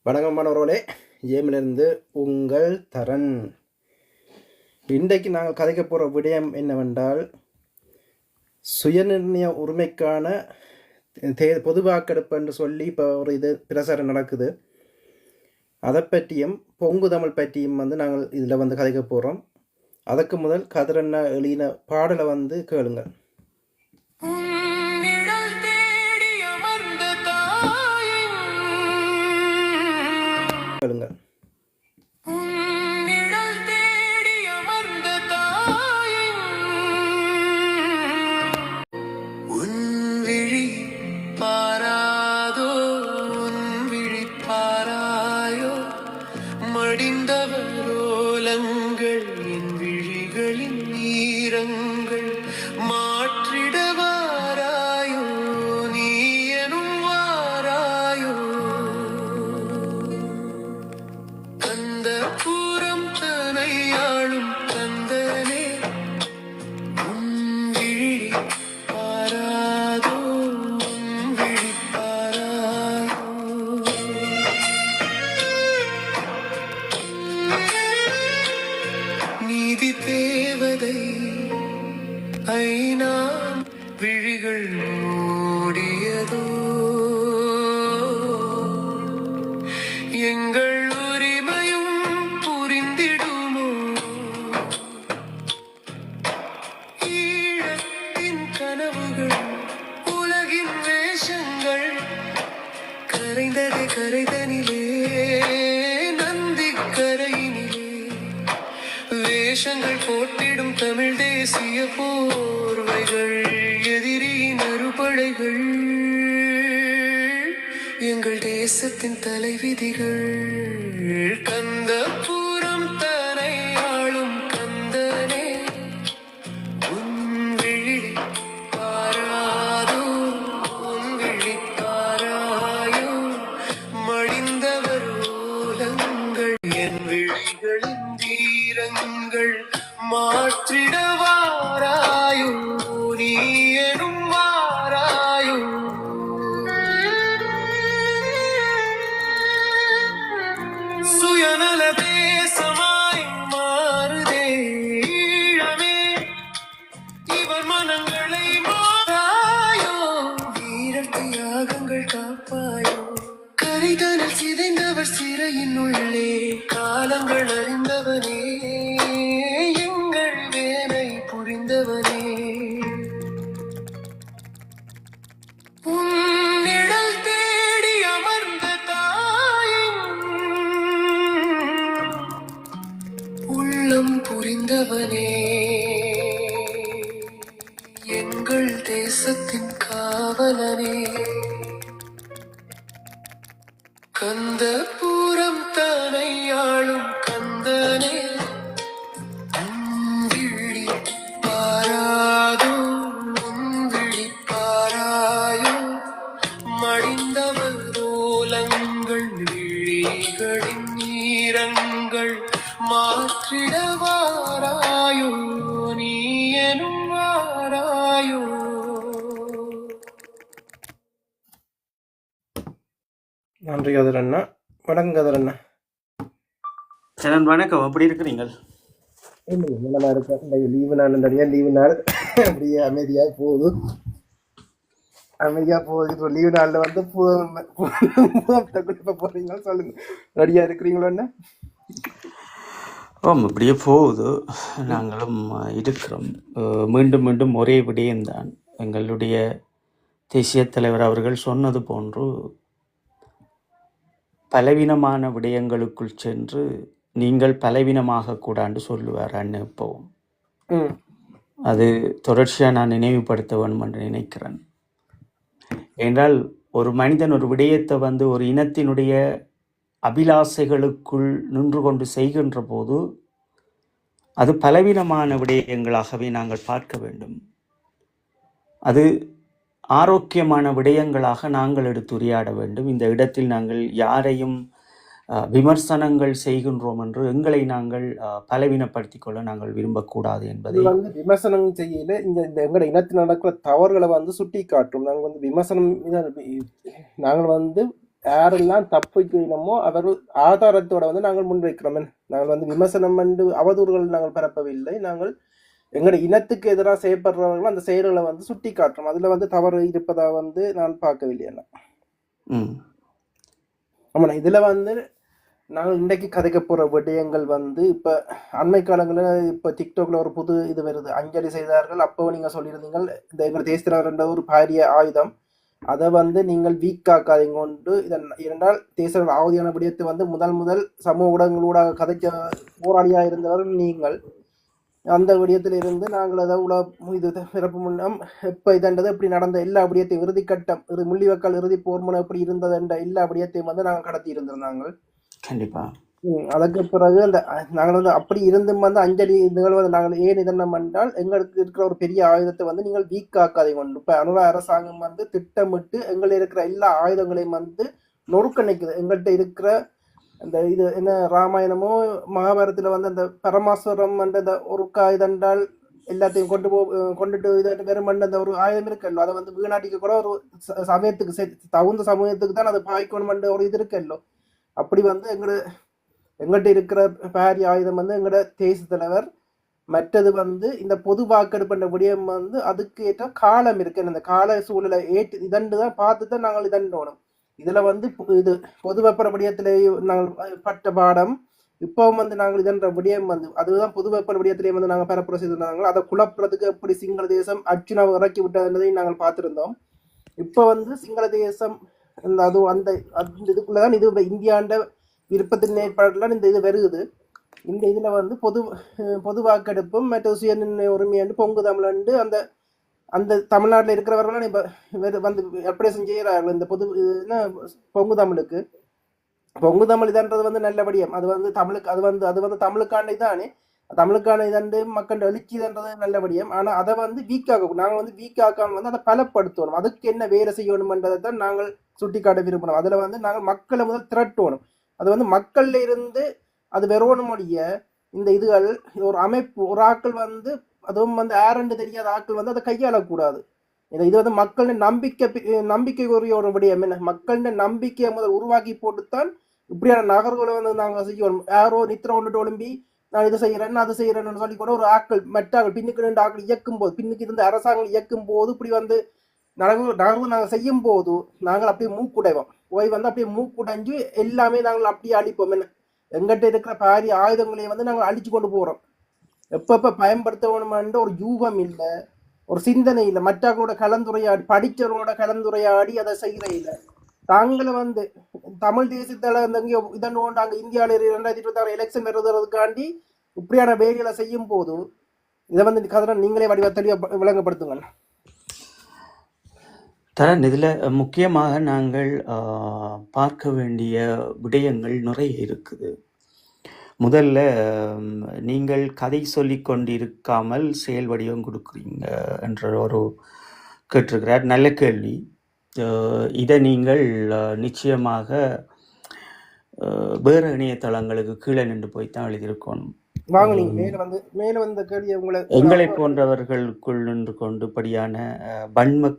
வணக்கம் மாணவர்களே, ஏமிலிருந்து உங்கள் தரன். இன்றைக்கு நாங்கள் கதைக்க போகிற விடயம் என்னவென்றால், சுயநிர்ணய உரிமைக்கான பொது வாக்கெடுப்பு என்று சொல்லி இப்போ ஒரு பிரசாரம் நடக்குது. அதை பற்றியும் பொங்கு தமிழ் பற்றியும் நாங்கள் இதில் கதைக்க போகிறோம். அதுக்கு முதல் கதிரண்ணா எழுதின பாடலை கேளுங்கள். கேளுங்கள். மடிந்தவரோலங்கள் என் விழிகளின் நீரங்கள் மாற்றிடவாராயோ, நீ எனும் வாராயோ. அந்த பூரம் தனையாளும் கந்தனே, உன் விழி பாராதோ, உன் விழி பாராதோ. நீதி தேவதை ஐநா விழிகள் மூடியதோ, எங்கள் உரிமையும் புரிந்திடுமோ. ஈழத்தின் கனவுகள் உலகின் வேஷங்கள் கரைந்தது கரைதனிலே, நந்தி கரையினிலே வேஷங்கள் போட்டிடும் தமிழ் தேசிய போர்வைகள், எதிரியின் அறுபடைகள், எங்கள் தேசத்தின் தலைவிதிகள். கந்த பூரம் தனை ஆளும் கந்தனே, உன் விழி பாராதோ, உன் விழி பாராயோ. மடிந்தவர் ஓலங்கள் என் விழிகளின் தீரங்கள் மாற்றிடவாராயோ, நீ எனும் வாராயோ. சுயநல தேசமாய் மாறுதே ஈழமே, இவர் மனங்களை மாறாயோ. வீர தியாகங்கள் காப்பாயோ, கரைதனில் சிதைந்தவர் சிறையின் உள்ளே. காலங்கள் அறிந்தவனே, எங்கள் வேலை புரிந்தவனே. உன்னிடல் தேடி அமர்ந்த தாயின் உள்ளம் புரிந்தவனே, எங்கள் தேசத்தின் காவலனே. கந்த பூரம் தனை ஆளும் கந்தனே, உன் விழி பாராதோ, உன் விழி பாராயோ. மடிந்தவர் ஓலங்கள் விழிகளின் நீரங்கள் மாற்றிடவாராயோ, நீ எனும் வாராயோ. நன்றி கதிரண்ணா. வணக்கம் கதிரண்ணா. சரண் வணக்கம், எப்படி இருக்கிறீங்கள்? நல்லா இருக்கேன். இந்த லீவு நாள் லீவு நாள் அப்படியே அமைதியாக போகுது. இப்போ லீவு நாளில் இப்போ போகிறீங்களா சொல்லுங்க, ரெடியாக இருக்கிறீங்களோண்ணா? ஆமாம், இப்படியே போகுது. நாங்களும் இருக்கிறோம். மீண்டும் மீண்டும் ஒரே விடயம்தான். எங்களுடைய தேசிய தலைவர் அவர்கள் சொன்னது போன்று பலவீனமான விடயங்களுக்குள் சென்று நீங்கள் பலவீனமாக கூடாண்டு சொல்லுவார் அண்ணன். எப்பவும் அது தொடர்ச்சியாக நான் நினைவுபடுத்த வேண்டும் என்று நினைக்கிறேன். என்றால் ஒரு மனிதன் ஒரு விடயத்தை ஒரு இனத்தினுடைய அபிலாசைகளுக்குள் நின்று கொண்டு செய்கின்ற போது அது பலவீனமான விடயங்களாகவே நாங்கள் பார்க்க வேண்டும். அது ஆரோக்கியமான விடயங்களாக நாங்கள் எடுத்துரையாட வேண்டும். இந்த இடத்தில் நாங்கள் யாரையும் விமர்சனங்கள் செய்கின்றோம் என்று எங்களை நாங்கள் பலவீனப்படுத்திக் கொள்ள நாங்கள் விரும்பக்கூடாது என்பதை விமர்சனம் செய்யல. இந்த எங்களோட இனத்தில் நடக்கிற தவறுகளை சுட்டி காட்டும். நாங்கள் விமர்சனம் நாங்கள் யாரெல்லாம் தப்பு செய்யணுமோ அவர்கள் ஆதாரத்தோட வந்து நாங்கள் முன்வைக்கிறோம். நாங்கள் வந்து விமர்சனம் பண்ணி அவதூறுகள் நாங்கள் பரப்பவில்லை. நாங்கள் எங்களுடைய இனத்துக்கு எதிராக செய்யப்படுறவர்கள் அந்த செயல்களை வந்து சுட்டி காட்டுறோம். அதுல வந்து தவறு இருப்பதா வந்து நான் பார்க்கவில்லை. ம் ஆமாண்ணா, இதுல வந்து நாங்கள் இன்றைக்கு கதைக்க போற விடயங்கள் வந்து இப்ப அண்மை காலங்களில் இப்ப டிக்டாக்ல ஒரு புது இது வருது, அஞ்சலி செய்தார்கள். அப்போ நீங்க சொல்லியிருந்தீங்க இந்த எங்கள் தேசிய ஒரு பாரிய ஆயுதம், அதை வந்து நீங்கள் வீக்காக்காதீங்க கொண்டு இதன் இரண்டால் தேசிய ஆவதியான விடயத்தை வந்து முதல் சமூக ஊடகங்களூடாக கதைக்க போராளியா இருந்தவர்கள் நீங்கள். அந்த விடயத்தில் இருந்து நாங்கள் அதை இது பிறப்பு முன்னம் எப்ப இதன்றது எப்படி நடந்த எல்லா விடயத்தையும் இறுதி கட்டம் முள்ளிவாய்க்கால் இறுதி போர் முனை எப்படி இருந்தது என்ற எல்லா விடயத்தையும் வந்து நாங்கள் கடத்தி இருந்திருந்தாங்க. கண்டிப்பா அதுக்கு பிறகு அந்த நாங்கள் வந்து அப்படி இருந்தும் வந்து அஞ்சலி நிகழ்வு நாங்கள் ஏன் இதென்னம் என்றால் எங்களுக்கு இருக்கிற ஒரு பெரிய ஆயுதத்தை வந்து நீங்கள் வீக்காக்காதை கொண்டு இப்ப அனுரா அரசாங்கம் வந்து திட்டமிட்டு எங்களை இருக்கிற எல்லா ஆயுதங்களையும் வந்து நொறுக்க நிற்குது. எங்கள்கிட்ட இருக்கிற அந்த இது என்ன ராமாயணமோ மகாபாரதத்துல வந்து அந்த பரமாசுரம் அந்த ஒரு இதென்றால் எல்லாத்தையும் கொண்டுட்டு இதை வெறும் அந்த ஒரு ஆயுதம் இருக்கல்லோ, அதை வந்து வீணாட்டிக்க கூட ஒரு சமயத்துக்கு தகுந்த சமயத்துக்கு தான் அதை பாய்க்கணும் ஒரு இது இருக்கல்லோ. அப்படி வந்து எங்கள்கிட்ட இருக்கிற பாரிய ஆயுதம் வந்து எங்களோட தேசிய தலைவர். மற்றது வந்து இந்த பொது வாக்கெடுப்புன்ற விடயம் வந்து அதுக்கு ஏற்ற காலம் இருக்கு. அந்த கால சூழலை இதண்டு தான் பார்த்து தான் நாங்கள் இதண்டோணும். இதுல வந்து இது பொது வெப்பர விடயத்திலேயே நாங்கள் பட்ட பாடம். இப்பவும் வந்து நாங்கள் இதன்ற விடயம் வந்து அதுதான் பொது வெப்பர விடயத்திலேயே வந்து நாங்கள் பரப்புரை செய்திருந்தாங்க. அதை குழப்புறதுக்கு எப்படி சிங்கள தேசம் அர்ச்சுனாவை இறக்கி விட்டதுன்றதையும் நாங்கள் பார்த்திருந்தோம். இப்போ வந்து சிங்கள தேசம் அது அந்த இதுக்குள்ளதான் இது இந்தியாண்ட விருப்பத்தின் ஏற்பாடுலாம் இந்த இது வருகுது. இந்த இதுல வந்து பொது வாக்கெடுப்பும் மற்ற சுய நிர்ணய உரிமையாண்டு பொங்கு தமிழண்டு அந்த அந்த தமிழ்நாட்டில் இருக்கிறவர்களும் இப்போ வந்து அப்ரேஷன் செய்கிறார்கள். இந்த பொங்கு தமிழுக்கு பொங்கு தமிழ் இதன்றது வந்து நல்ல விடயம். அது வந்து தமிழுக்கு அது வந்து தமிழுக்கான இதானே, தமிழுக்கான இதண்டு மக்கள் எழுச்சி இதன்றது நல்ல விடயம். ஆனால் அதை வந்து வீக்காக்க நாங்கள் வந்து வீக்காக்காம வந்து அதை பலப்படுத்தணும். அதுக்கு என்ன வேலை செய்யணும்ன்றதை தான் நாங்கள் சுட்டிக்காட்ட விரும்பணும். அதில் வந்து நாங்கள் மக்களை முதல் திரட்டணும். அது வந்து மக்கள்ல இருந்து அது வெறுவனுடைய இந்த இதுகள் ஒரு அமைப்பு ஒரு ஆக்கள் வந்து அதுவும் வந்து ஆரண்டு தெரியாத ஆக்கள் வந்து அதை கையாளக்கூடாது. இது வந்து மக்களின் நம்பிக்கைக்குரிய ஒரு விடயம். என்ன மக்களின் நம்பிக்கையை முதல் உருவாக்கி போட்டுத்தான் இப்படியான நகர்வுகளை வந்து நாங்கள் செய்யணும். யாரோ நித்திர ஒன்றுட்டு ஒழும்பி நான் இது செய்யறேன்னு அது செய்யறேன்னு சொல்லி கூட ஒரு ஆக்கள் மெட்டாக்கள் பின்னுக்கு ரெண்டு ஆக்கள் இயக்கும் போது பின்னுக்கு இருந்து அரசாங்கம் இயக்கும் போது இப்படி வந்து நகர்வு நாங்கள் செய்யும் போது நாங்கள் அப்படியே மூக்குடைவோம். போய் வந்து அப்படியே மூக்குடைஞ்சு எல்லாமே நாங்கள் அப்படியே அழிப்போம். என்ன எங்கிட்ட இருக்கிற பாரிய ஆயுதங்களையே வந்து நாங்கள் அழிச்சு கொண்டு போறோம். எப்ப பயன்படுத்தணும்ன்ற ஒரு யூகம் இல்லை, ஒரு சிந்தனை இல்லை. மற்றவங்களோட கலந்துரையாடி படிச்சவரோட கலந்துரையாடி அதை செய்யற இல்லை. தாங்களை வந்து தமிழ் தேசத்துல எங்கேயோ இதன்னு அங்கே இந்தியாவில் 2026 எலெக்ஷன் வருவதற்காண்டி இப்படியான வேலைகளை செய்யும் போது இதை வந்து கதை நீங்களே தெளிவாக விளங்கப்படுத்துங்க. தரன், இதில் முக்கியமாக நாங்கள் பார்க்க வேண்டிய விடயங்கள் நிறைய இருக்குது. முதல்ல நீங்கள் கதை சொல்லி கொண்டு இருக்காமல் செயல் வடிவம் கொடுக்குறீங்க என்ற ஒரு கேட்டிருக்கிறார். நல்ல கேள்வி. இதை நீங்கள் நிச்சயமாக வேறு இணையதளங்களுக்கு கீழே நின்று போய் தான் எழுதியிருக்கணும். எங்களை போன்றவர்களுக்குள் நின்று கொண்டு படியான வன்ம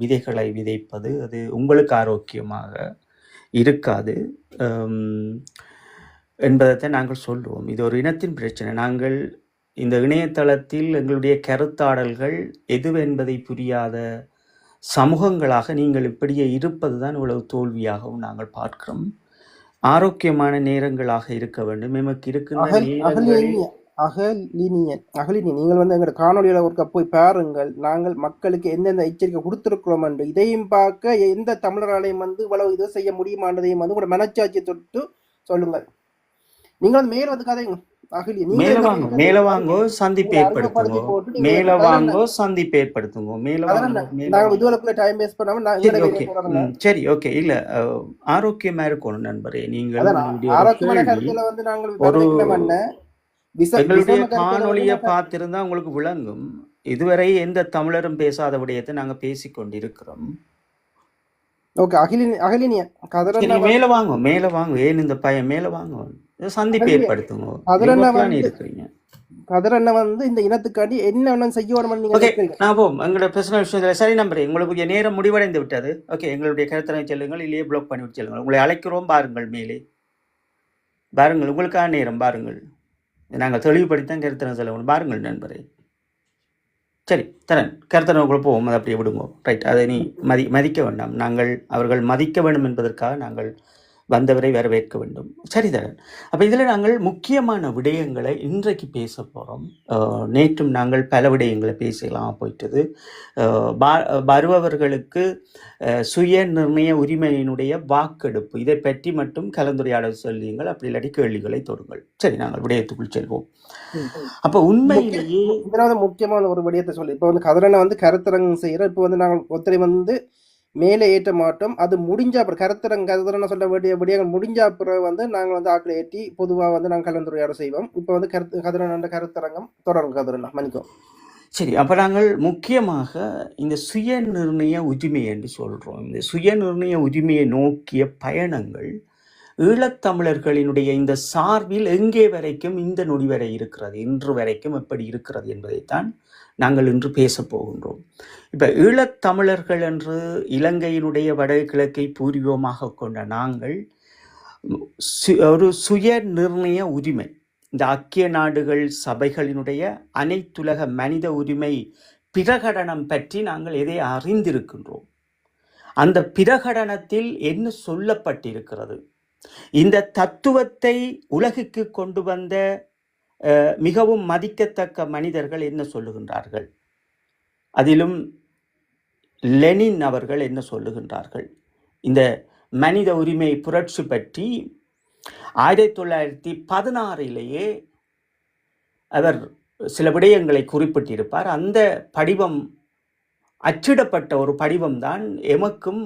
விதைகளை விதைப்பது அது உங்களுக்கு ஆரோக்கியமாக இருக்காது என்பதை நாங்கள் சொல்லுவோம். இது ஒரு இனத்தின் பிரச்சனை. நாங்கள் இந்த இணையதளத்தில் எங்களுடைய கருத்தாடல்கள் எதுவென்பதை புரியாத சமூகங்களாக நீங்கள் இப்படியே இருப்பது தான் இவ்வளவு தோல்வியாகவும் நாங்கள் பார்க்கிறோம். ஆரோக்கியமான நேரங்களாக இருக்க வேண்டும். எமக்கு இருக்கின்ற நீங்கள் வந்து எங்களோட காணொலியில ஒருக்க போய் பாருங்கள். நாங்கள் மக்களுக்கு எந்தெந்த எச்சரிக்கை கொடுத்திருக்கிறோம் என்று இதையும் பார்க்க எந்த தமிழராலையும் வந்து இவ்வளவு இதை செய்ய முடியுமானதையும் வந்து உங்களோட மனச்சாட்சியை தொட்டு சொல்லுங்கள். நீங்கள் வந்து மேல வந்து கதைங்க மேல வாங்கோ சந்திப்பு ஏற்படுத்துங்க. மேல வாங்கோ சந்திப்பு ஏற்படுத்துங்க. சரி, ஓகே. இல்ல ஆரோக்கியமா இருக்கணும் நண்பரே. நீங்கள் எங்களுடைய காணொலியை பார்த்திருந்தா உங்களுக்கு விளங்கும். இதுவரை எந்த தமிழரும் பேசாத விடயத்தை நாங்க பேசிக்கொண்டிருக்கிறோம். மேல வாங்க. ஏன் இந்த பையன் மேல வாங்க, சந்திப்பு ஏற்படுத்துங்க. இருக்கிறீங்க கதிரண்ண வந்து இந்த இனத்துக்காண்டி என்ன செய்யணும்னு நீங்க ஓகே, நினைக்கிறீங்க? நான் போம் எங்களோட பர்சனல் விஷயத்தில் சரி நம்புறேன். உங்களுக்கு நேரம் முடிவடைந்து விட்டது. ஓகே, எங்களுடைய கருத்தனை செல்லுங்கள், இல்லையே பிளாக் பண்ணிவிட்டு செல்லுங்கள். உங்களை அழைக்கிறோம், பாருங்கள் மேலே பாருங்கள், உங்களுக்கான நேரம் பாருங்கள். நாங்கள் தெளிவுபடுத்தான் கருத்தனை செல்லணும். பாருங்கள் நண்பரே. சரி தரன் கருத்தனை உங்களை போவோம், அதை அப்படியே விடுவோம். ரைட், அதை நீ மதிக்க வேண்டாம். அவர்கள் மதிக்க வேண்டும் என்பதற்காக நாங்கள் வந்தவரை வரவேற்க வேண்டும். சரி தரன். அப்போ இதில் நாங்கள் முக்கியமான விடயங்களை இன்றைக்கு பேச போகிறோம். நேற்றும் நாங்கள் பல விடயங்களை பேசலாம் போயிட்டது. வருபவர்களுக்கு சுய நிர்ணய உரிமையினுடைய வாக்கெடுப்பு இதை பற்றி மட்டும் கலந்துரையாடல் சொல்லியுங்கள், அப்படி இல்லாட்டி கேள்விகளை தொடுங்கள். சரி, நாங்கள் விடயத்துக்குள் செல்வோம். அப்போ உண்மையிலேயே முக்கியமான ஒரு விடயத்தை சொல்லி இப்போ வந்து கதிரண்ண வந்து கருத்தரங்கம் செய்யற. இப்போ வந்து நாங்கள் ஒருத்தரை வந்து மேலே ஏற்ற மாட்டோம். அது முடிஞ்சா அப்புறம் கருத்தரங்க சொல்ல வேண்டிய விடயங்கள் முடிஞ்சா அப்புறம் வந்து நாங்கள் வந்து ஆக்களை ஏற்றி பொதுவாக வந்து நாங்கள் கலந்துரையாடல் செய்வோம். இப்போ வந்து கதிரண்ண கருத்தரங்கம் தொடரும். கதிரண்ணா மன்னிக்கும். சரி, அப்போ நாங்கள் முக்கியமாக இந்த சுய நிர்ணய உரிமை என்று சொல்கிறோம். இந்த சுய நிர்ணய உரிமையை நோக்கிய பயணங்கள் ஈழத்தமிழர்களினுடைய இந்த சார்பில் எங்கே வரைக்கும் இந்த நொடி வரை இருக்கிறது, இன்று வரைக்கும் எப்படி இருக்கிறது என்பதைத்தான் நாங்கள் இன்று பேசப் போகின்றோம். இப்போ ஈழத்தமிழர்கள் என்று இலங்கையினுடைய வடகிழக்கை பூர்வீகமாக கொண்ட நாங்கள் ஒரு சுய நிர்ணய உரிமை, இந்த ஐக்கிய நாடுகள் சபைகளினுடைய அனைத்துலக மனித உரிமை பிரகடனம் பற்றி நாங்கள் எதை அறிந்திருக்கின்றோம். அந்த பிரகடனத்தில் என்ன சொல்லப்பட்டிருக்கிறது, இந்த தத்துவத்தை உலகுக்கு கொண்டு வந்த மிகவும் மதிக்கத்தக்க மனிதர்கள் என்ன சொல்லுகின்றார்கள், அதிலும் லெனின் அவர்கள் என்ன சொல்லுகின்றார்கள். இந்த மனித உரிமை புரட்சி பற்றி 1916 அவர் சில விடயங்களை குறிப்பிட்டிருப்பார். அந்த படிவம் அச்சிடப்பட்ட ஒரு படிவம் தான் எமக்கும்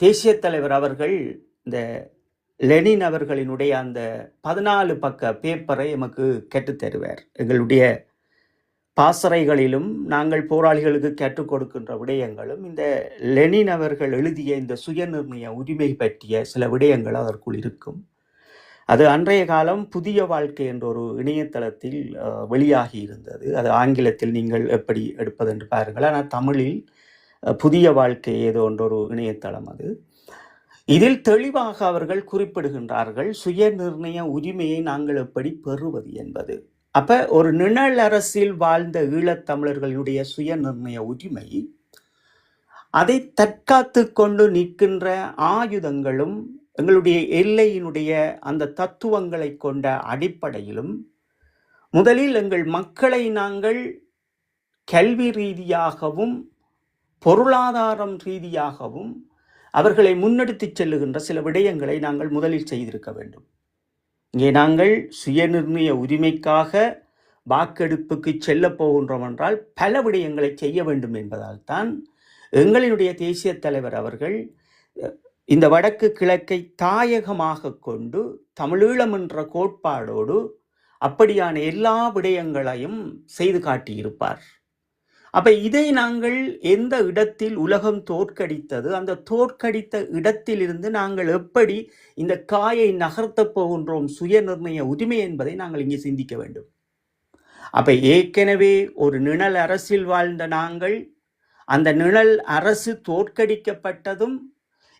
தேசிய தலைவர் அவர்கள் இந்த லெனின் அவர்களினுடைய அந்த 14 பக்க பேப்பரை எமக்கு கற்றுத்தருவார். எங்களுடைய பாசறைகளிலும் நாங்கள் போராளிகளுக்கு கற்றுக் கொடுக்கின்ற விடயங்களும் இந்த லெனின் அவர்கள் எழுதிய இந்த சுயநிர்ணய உரிமை பற்றிய சில விடயங்கள் அதற்குள் இருக்கும். அது அன்றைய காலம் புதிய வாழ்க்கை என்ற ஒரு இணையதளத்தில் வெளியாகி இருந்தது. அது ஆங்கிலத்தில் நீங்கள் எப்படி எடுப்பது என்று பாருங்கள். ஆனால் தமிழில் புதிய வாழ்க்கை ஏதோ ஒரு இணையதளம் அது. இதில் தெளிவாக அவர்கள் குறிப்பிடுகின்றார்கள் சுய நிர்ணய உரிமையை நாங்கள் எப்படி பெறுவது என்பது. அப்ப ஒரு நிழல் அரசில் வாழ்ந்த ஈழத்தமிழர்களுடைய சுய நிர்ணய உரிமை, அதை தற்காத்து கொண்டு நிற்கின்ற ஆயுதங்களும் எங்களுடைய எல்லையினுடைய அந்த தத்துவங்களை கொண்ட அடிப்படையிலும், முதலில் எங்கள் மக்களை நாங்கள் கல்வி ரீதியாகவும் பொருளாதாரம் ரீதியாகவும் அவர்களை முன்னெடுத்து செல்லுகின்ற சில விடயங்களை நாங்கள் முதலில் செய்திருக்க வேண்டும். இங்கே நாங்கள் சுயநிர்ணய உரிமைக்காக வாக்கெடுப்புக்கு செல்ல போகின்றோம் என்றால் பல விடயங்களை செய்ய வேண்டும் என்பதால் தான் எங்களினுடைய தேசிய தலைவர் அவர்கள் இந்த வடக்கு கிழக்கை தாயகமாக கொண்டு தமிழீழம் என்ற கோட்பாடோடு அப்படியான எல்லா விடயங்களையும் செய்து காட்டியிருப்பார். அப்ப இதை நாங்கள் எந்த இடத்தில் உலகம் தோற்கடித்தது, அந்த தோற்கடித்த இடத்திலிருந்து நாங்கள் எப்படி இந்த காயை நகர்த்த போகின்றோம் சுய நிர்ணய உரிமை என்பதை நாங்கள் இங்கே சிந்திக்க வேண்டும். அப்ப ஏற்கனவே ஒரு நிழல் அரசில் வாழ்ந்த நாங்கள் அந்த நிழல் அரசு தோற்கடிக்கப்பட்டதும்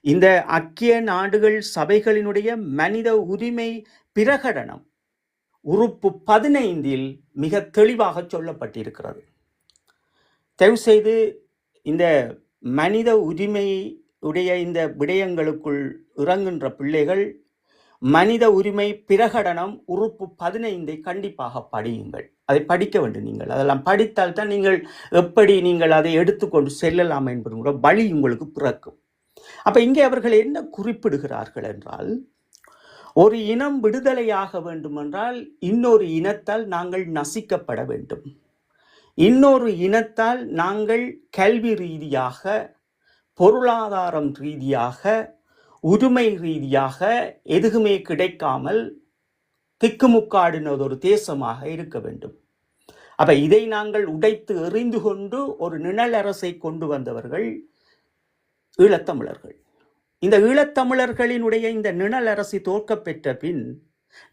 இந்த ஐக்கிய நாடுகள் சபைகளினுடைய மனித உரிமை பிரகடனம் உறுப்பு 15 மிக தெளிவாக சொல்லப்பட்டிருக்கிறது. தயவு செய்து இந்த மனித உரிமை உடைய இந்த விடயங்களுக்குள் இறங்குகின்ற பிள்ளைகள் மனித உரிமை பிரகடனம் உறுப்பு 15 கண்டிப்பாக படியுங்கள். அதை படிக்க வேண்டும். நீங்கள் அதெல்லாம் படித்தால் தான் நீங்கள் அதை எடுத்துக்கொண்டு செல்லலாம் என்பது வழி உங்களுக்கு பிறக்கும். அப்ப இங்கே அவர்கள் என்ன குறிப்பிடுகிறார்கள் என்றால், ஒரு இனம் விடுதலையாக வேண்டுமென்றால் இன்னொரு இனத்தால் நாங்கள் நசிக்கப்பட வேண்டும், இன்னொரு இனத்தால் நாங்கள் கல்வி ரீதியாக பொருளாதாரம் ரீதியாக உரிமை ரீதியாக எதுவுமே கிடைக்காமல் திக்குமுக்காடினது ஒரு தேசமாக இருக்க வேண்டும். அப்ப இதை நாங்கள் உடைத்து எறிந்து கொண்டு ஒரு நிழல் அரசை கொண்டு வந்தவர்கள் ஈழத்தமிழர்கள். இந்த ஈழத்தமிழர்களினுடைய இந்த நிழல் அரசு தோற்க பெற்ற பின்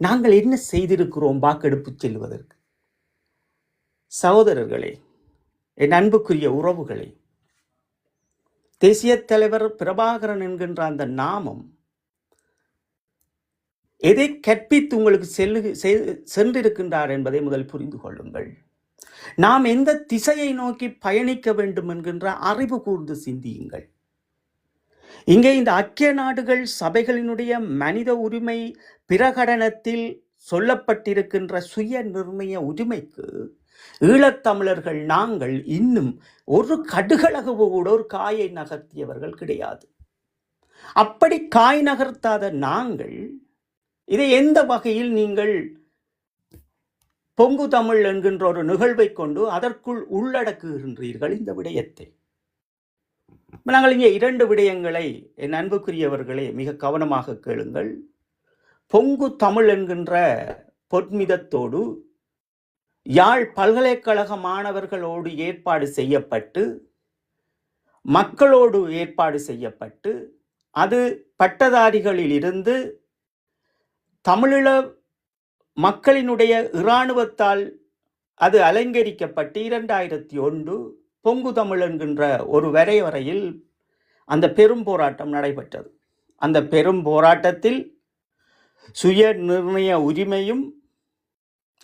நாங்கள் என்ன செய்திருக்கிறோம் வாக்கெடுப்பு செல்வதற்கு? சகோதரர்களே, என் அன்புக்குரிய உறவுகளே, தேசிய தலைவர் பிரபாகரன் என்கின்ற அந்த நாமம் எதை கற்பித்து உங்களுக்கு சென்றிருக்கின்றார் என்பதை முதல் புரிந்து கொள்ளுங்கள். நாம் எந்த திசையை நோக்கி பயணிக்க வேண்டும் என்கின்ற அறிவு கூர்ந்து சிந்தியுங்கள். இங்கே இந்த ஐக்கிய நாடுகள் சபைகளினுடைய மனித உரிமை பிரகடனத்தில் சொல்லப்பட்டிருக்கின்ற சுய நிர்ணய உரிமைக்கு ஈழத்தமிழர்கள் நாங்கள் இன்னும் ஒரு கடுகளவு கூட ஒரு காயை நகர்த்தியவர்கள் கிடையாது. அப்படி காய் நகர்த்தாத நாங்கள் இதை எந்த வகையில் நீங்கள் பொங்கு தமிழ் என்கின்ற ஒரு நிகழ்வை கொண்டு அதற்குள் உள்ளடக்குகின்றீர்கள் இந்த விடயத்தை? நாங்கள் இங்கே 2 விடயங்களை என் அன்புக்குரியவர்களே மிக கவனமாக கேளுங்கள். பொங்கு தமிழ் என்கின்ற பொன்மிதத்தோடு யாழ் பல்கலைக்கழக மாணவர்களோடு ஏற்பாடு செய்யப்பட்டு மக்களோடு ஏற்பாடு செய்யப்பட்டு அது பட்டதாரிகளில் இருந்து தமிழீழ மக்களினுடைய இராணுவத்தால் அது அலங்கரிக்கப்பட்டு 2001 பொங்கு தமிழ் என்கின்ற ஒரு வரையில் அந்த பெரும் போராட்டம் நடைபெற்றது. அந்த பெரும் போராட்டத்தில் சுய நிர்ணய உரிமையும்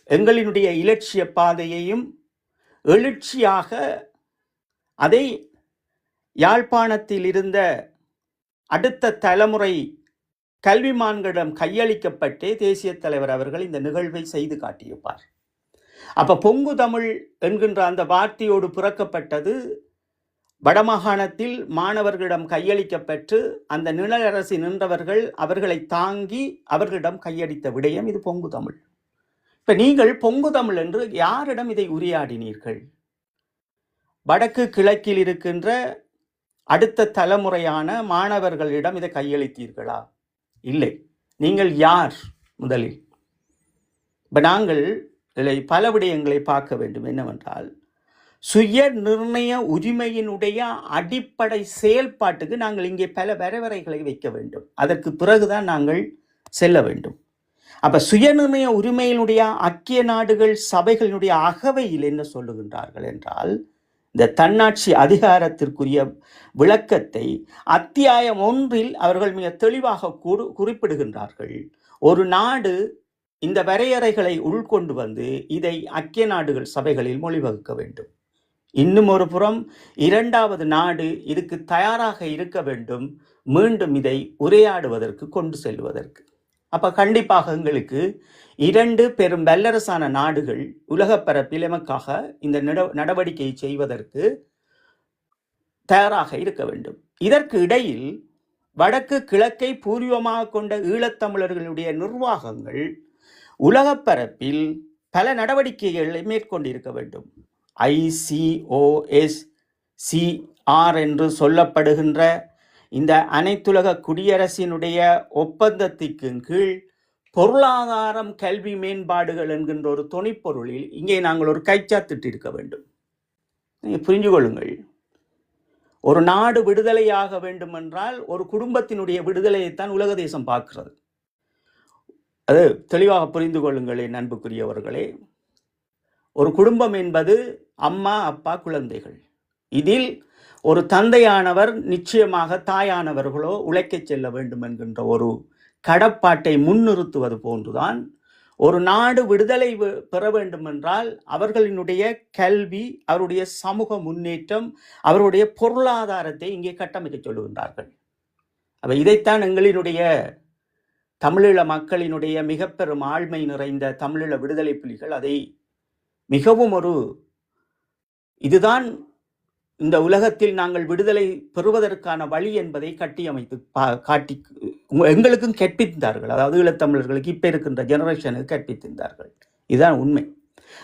எங்களினுடைய இலட்சிய பாதையையும் எழுச்சியாக அதை யாழ்ப்பாணத்தில் இருந்த அடுத்த தலைமுறை கல்விமான்களிடம் கையளிக்கப்பட்டே தேசிய தலைவர் அவர்கள் இந்த நிகழ்வை செய்து காட்டியிருப்பார். அப்ப பொங்கு தமிழ் என்கின்ற அந்த வார்த்தையோடு பிறக்கப்பட்டது வடமாகாணத்தில் மாணவர்களிடம் கையளிக்கப்பட்டு அந்த நிழலரசி நின்றவர்கள் அவர்களை தாங்கி அவர்களிடம் கையளித்த விடயம் இது பொங்கு தமிழ். இப்ப நீங்கள் பொங்கு தமிழ் என்று யாரிடம் இதை உரையாடினீர்கள்? வடக்கு கிழக்கில் இருக்கின்ற அடுத்த தலைமுறையான மாணவர்களிடம் இதை கையளித்தீர்களா? இல்லை. நீங்கள் யார் முதலில்? இப்ப நாங்கள் இதில் பல விடயங்களை பார்க்க வேண்டும். என்னவென்றால் சுய நிர்ணய உரிமையினுடைய அடிப்படை செயல்பாட்டுக்கு நாங்கள் இங்கே பல வரைவரைகளை வைக்க வேண்டும். அதற்கு பிறகுதான் நாங்கள் செல்ல வேண்டும். அப்ப சுயநிர்ணய உரிமையினுடைய ஐக்கிய நாடுகள் சபைகளினுடைய அகவையில் என்ன சொல்லுகின்றார்கள் என்றால், இந்த தன்னாட்சி அதிகாரத்திற்குரிய விளக்கத்தை அத்தியாயம் 1 அவர்கள் மிக தெளிவாக குறிப்பிடுகின்றார்கள். ஒரு நாடு இந்த வரையறைகளை உள்கொண்டு வந்து இதை ஐக்கிய நாடுகள் சபைகளில் மொழிவகுக்க வேண்டும். இன்னும் ஒரு புறம் 2வது நாடு இதுக்கு தயாராக இருக்க வேண்டும், மீண்டும் இதை உரையாடுவதற்கு கொண்டு செல்வதற்கு. அப்ப கண்டிப்பாக எங்களுக்கு 2 பெரும் வல்லரசான நாடுகள் உலகப் பரப்பில் எமக்காக இந்த நடவடிக்கையை செய்வதற்கு தயாராக இருக்க வேண்டும். இதற்கு இடையில் வடக்கு கிழக்கை பூர்வமாக கொண்ட ஈழத்தமிழர்களுடைய நிர்வாகங்கள் உலகப் பரப்பில் பல நடவடிக்கைகளை மேற்கொண்டிருக்க வேண்டும். ICOSCR என்று சொல்லப்படுகின்ற இந்த அனைத்துலக குடியரசினுடைய ஒப்பந்தத்திற்கு கீழ் பொருளாதாரம் கல்வி மேம்பாடுகள் என்கின்ற ஒரு துணைப்பொருளில் இங்கே நாங்கள் ஒரு கைச்சாத்திட்டு இருக்க வேண்டும். நீங்கள் புரிஞ்சு கொள்ளுங்கள், ஒரு நாடு விடுதலையாக வேண்டும் என்றால் ஒரு குடும்பத்தினுடைய விடுதலையைத்தான் உலக தேசம் பார்க்கிறது. அது தெளிவாக புரிந்து கொள்ளுங்கள் என் அன்புக்குரியவர்களே. ஒரு குடும்பம் என்பது அம்மா, அப்பா, குழந்தைகள். இதில் ஒரு தந்தையானவர் நிச்சயமாக தாயானவர்களோ உழைக்கச் செல்ல வேண்டும் என்கின்ற ஒரு கடப்பாட்டை முன்னிறுத்துவது போன்றுதான் ஒரு நாடு விடுதலை பெற வேண்டும் என்றால் அவர்களினுடைய கல்வி, அவருடைய சமூக முன்னேற்றம், அவருடைய பொருளாதாரத்தை இங்கே கட்டமைக்க சொல்லுகின்றார்கள். அப்ப இதைத்தான் எங்களினுடைய தமிழீழ மக்களினுடைய மிக பெரும் ஆழ்மை நிறைந்த தமிழீழ விடுதலை புலிகள் அதை மிகவும் இதுதான் இந்த உலகத்தில் நாங்கள் விடுதலை பெறுவதற்கான வழி என்பதை கட்டியமைத்து காட்டி எங்களுக்கும் கற்பித்தார்கள். அதாவது ஈழத்தமிழர்களுக்கு இப்ப இருக்கின்ற ஜெனரேஷனுக்கு கற்பித்திருந்தார்கள். இதுதான் உண்மை.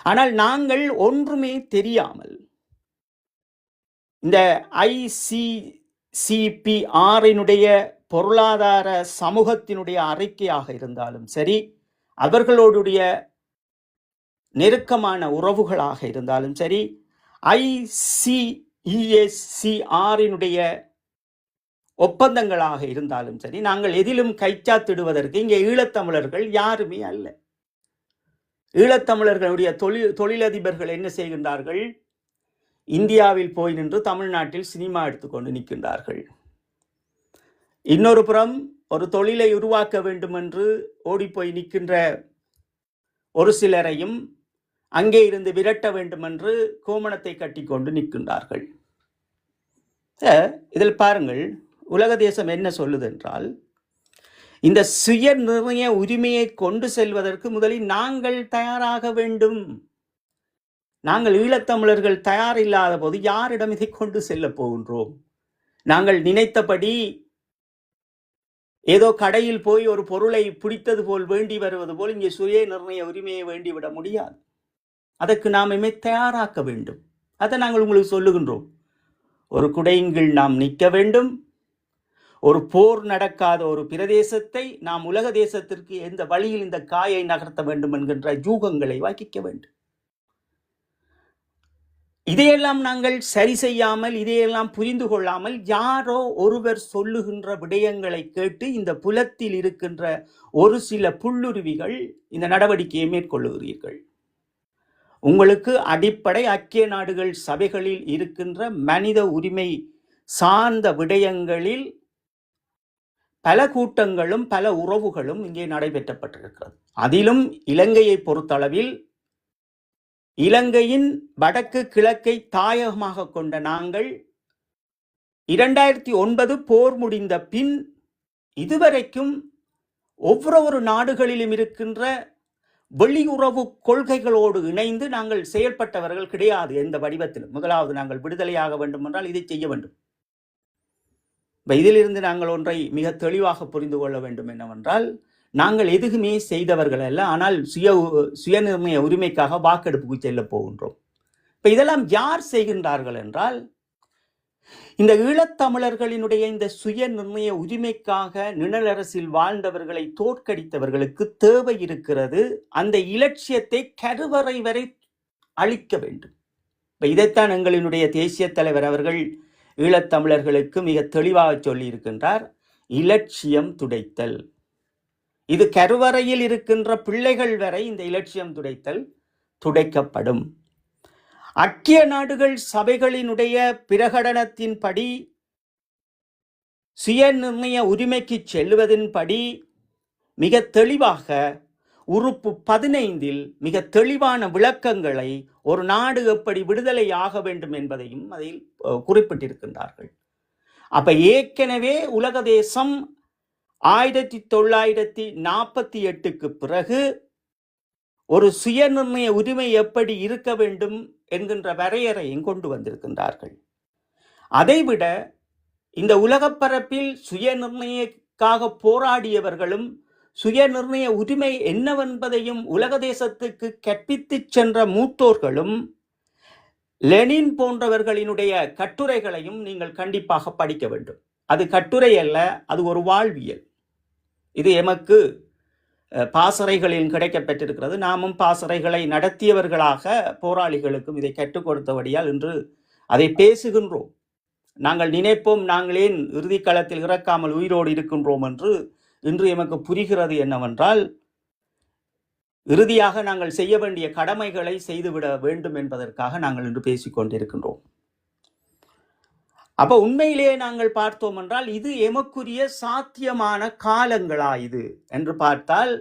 ஆனால் நாங்கள் ஒன்றுமே தெரியாமல் இந்த ICCPRனுடைய பொருளாதார சமூகத்தினுடைய அறிக்கையாக இருந்தாலும் சரி, அவர்களுடைய நெருக்கமான உறவுகளாக இருந்தாலும் சரி, ICESCRனுடைய ஒப்பந்தங்களாக இருந்தாலும் சரி, நாங்கள் எதிலும் கைச்சாத்திடுவதற்கு இங்கே ஈழத்தமிழர்கள் யாருமே அல்ல. ஈழத்தமிழர்களுடைய தொழிலதிபர்கள் என்ன செய்கின்றார்கள்? இந்தியாவில் போய் நின்று தமிழ்நாட்டில் சினிமா எடுத்துக்கொண்டு நிற்கின்றார்கள். இன்னொரு புறம் ஒரு தொழிலை உருவாக்க வேண்டும் என்று ஓடிப்போய் நிற்கின்ற ஒரு சிலரையும் அங்கே இருந்து விரட்ட வேண்டும் என்று கோமணத்தை கட்டி கொண்டு நிற்கின்றார்கள். இதில் பாருங்கள், உலக தேசம் என்ன சொல்லுது என்றால், இந்த சுய நிர்ணய உரிமையை கொண்டு செல்வதற்கு முதலில் நாங்கள் தயாராக வேண்டும். நாங்கள் ஈழத்தமிழர்கள் தயார் இல்லாத போது யாரிடம் இதை கொண்டு செல்ல போகின்றோம்? நாங்கள் நினைத்தபடி ஏதோ கடையில் போய் ஒரு பொருளை பிடித்தது போல் வேண்டி வருவது போல் இங்கே சுய நிர்ணய உரிமையை வேண்டிவிட முடியாது. அதற்கு நாம் தயாராக்க வேண்டும். அதை நாங்கள் உங்களுக்கு சொல்லுகின்றோம். ஒரு குடையின் கீழ் நாம் நிற்க வேண்டும். ஒரு போர் நடக்காத ஒரு பிரதேசத்தை நாம் உலக தேசத்திற்கு எந்த வழியில் இந்த காயை நகர்த்த வேண்டும் என்கின்ற யூகங்களை வாக்கிக்க வேண்டும். இதையெல்லாம் நாங்கள் சரி செய்யாமல், இதையெல்லாம் புரிந்து கொள்ளாமல், யாரோ ஒருவர் சொல்லுகின்ற விடயங்களை கேட்டு இந்த புலத்தில் இருக்கின்ற ஒரு சில புல்லுருவிகள் இந்த நடவடிக்கையை மேற்கொள்ளுகிறீர்கள். உங்களுக்கு அடிப்படை ஐக்கிய நாடுகள் சபைகளில் இருக்கின்ற மனித உரிமை சார்ந்த விடயங்களில் பல கூட்டங்களும் பல உறவுகளும் இங்கே நடைபெற்றப்பட்டிருக்கிறது. அதிலும் இலங்கையை பொறுத்தளவில் இலங்கையின் வடக்கு கிழக்கை தாயகமாக கொண்ட நாங்கள் 2009 போர் முடிந்த பின் இதுவரைக்கும் ஒவ்வொரு நாடுகளிலும் இருக்கின்ற வெளியுறவு கொள்கைகளோடு இணைந்து நாங்கள் செயல்பட்டவர்கள் கிடையாது எந்த வடிவத்திலும். முதலாவது, நாங்கள் விடுதலையாக வேண்டும் என்றால் இதை செய்ய வேண்டும். இதிலிருந்து நாங்கள் ஒன்றை மிக தெளிவாக புரிந்து கொள்ள வேண்டும் என்னவென்றால், நாங்கள் எதுவுமே செய்தவர்கள் அல்ல, ஆனால் சுயநிர்ணய உரிமைக்காக வாக்கெடுப்புக்கு செல்ல போகின்றோம். இப்ப இதெல்லாம் யார் செய்கின்றார்கள் என்றால், இந்த ஈழத்தமிழர்களினுடைய இந்த சுய நிர்ணய உரிமைக்காக நிழலரசில் வாழ்ந்தவர்களை தோற்கடித்தவர்களுக்கு தேவை இருக்கிறது. அந்த இலட்சியத்தை கருவறை வரை அளிக்க வேண்டும். இப்ப இதைத்தான் எங்களினுடைய தேசிய தலைவர் அவர்கள் ஈழத்தமிழர்களுக்கு மிக தெளிவாக சொல்லி இருக்கின்றார். இலட்சியம் துடைத்தல். இது கருவறையில் இருக்கின்ற பிள்ளைகள் வரை இந்த இலட்சியம் துடைக்கப்படும். ஐக்கிய நாடுகள் சபைகளினுடைய பிரகடனத்தின்படி சுய நிர்ணய உரிமைக்கு செல்வதன்படி மிக தெளிவாக உறுப்பு 15 மிக தெளிவான விளக்கங்களை ஒரு நாடு எப்படி விடுதலை ஆக வேண்டும் என்பதையும் அதில் குறிப்பிட்டிருக்கின்றார்கள். அப்ப ஏற்கனவே உலக தேசம் 1948க்கு பிறகு ஒரு சுயநிர்ணய உரிமை எப்படி இருக்க வேண்டும் என்கின்ற வரையறையும் கொண்டு வந்திருக்கின்றார்கள். அதைவிட இந்த உலகப்பரப்பில் சுயநிர்ணயக்காக போராடியவர்களும் சுயநிர்ணய உரிமை என்னவென்பதையும் உலக தேசத்துக்கு கற்பித்து சென்ற மூத்தோர்களும் லெனின் போன்றவர்களினுடைய கட்டுரைகளையும் நீங்கள் கண்டிப்பாக படிக்க வேண்டும். அது கட்டுரை அல்ல, அது ஒரு வாழ்வியல். இது எமக்கு பாசறைகளில் கிடைக்கப்பட்டிருக்கிறது. நாமும் பாசறைகளை நடத்தியவர்களாக போராளிகளுக்கும் இதை கற்றுக் கொடுத்தபடியால் இன்று அதை பேசுகின்றோம். நாங்கள் நினைப்போம், நாங்களேன் இறுதி களத்தில் இறக்காமல் உயிரோடு இருக்கின்றோம் என்று. இன்று எமக்கு புரிகிறது என்னவென்றால், இறுதியாக நாங்கள் செய்ய வேண்டிய கடமைகளை செய்துவிட வேண்டும் என்பதற்காக நாங்கள் இன்று பேசிக்கொண்டிருக்கின்றோம். அப்ப உண்மையிலேயே நாங்கள் பார்த்தோம் என்றால், இது எமக்குரிய சாத்தியமான காலங்களா இது என்று பார்த்தால்,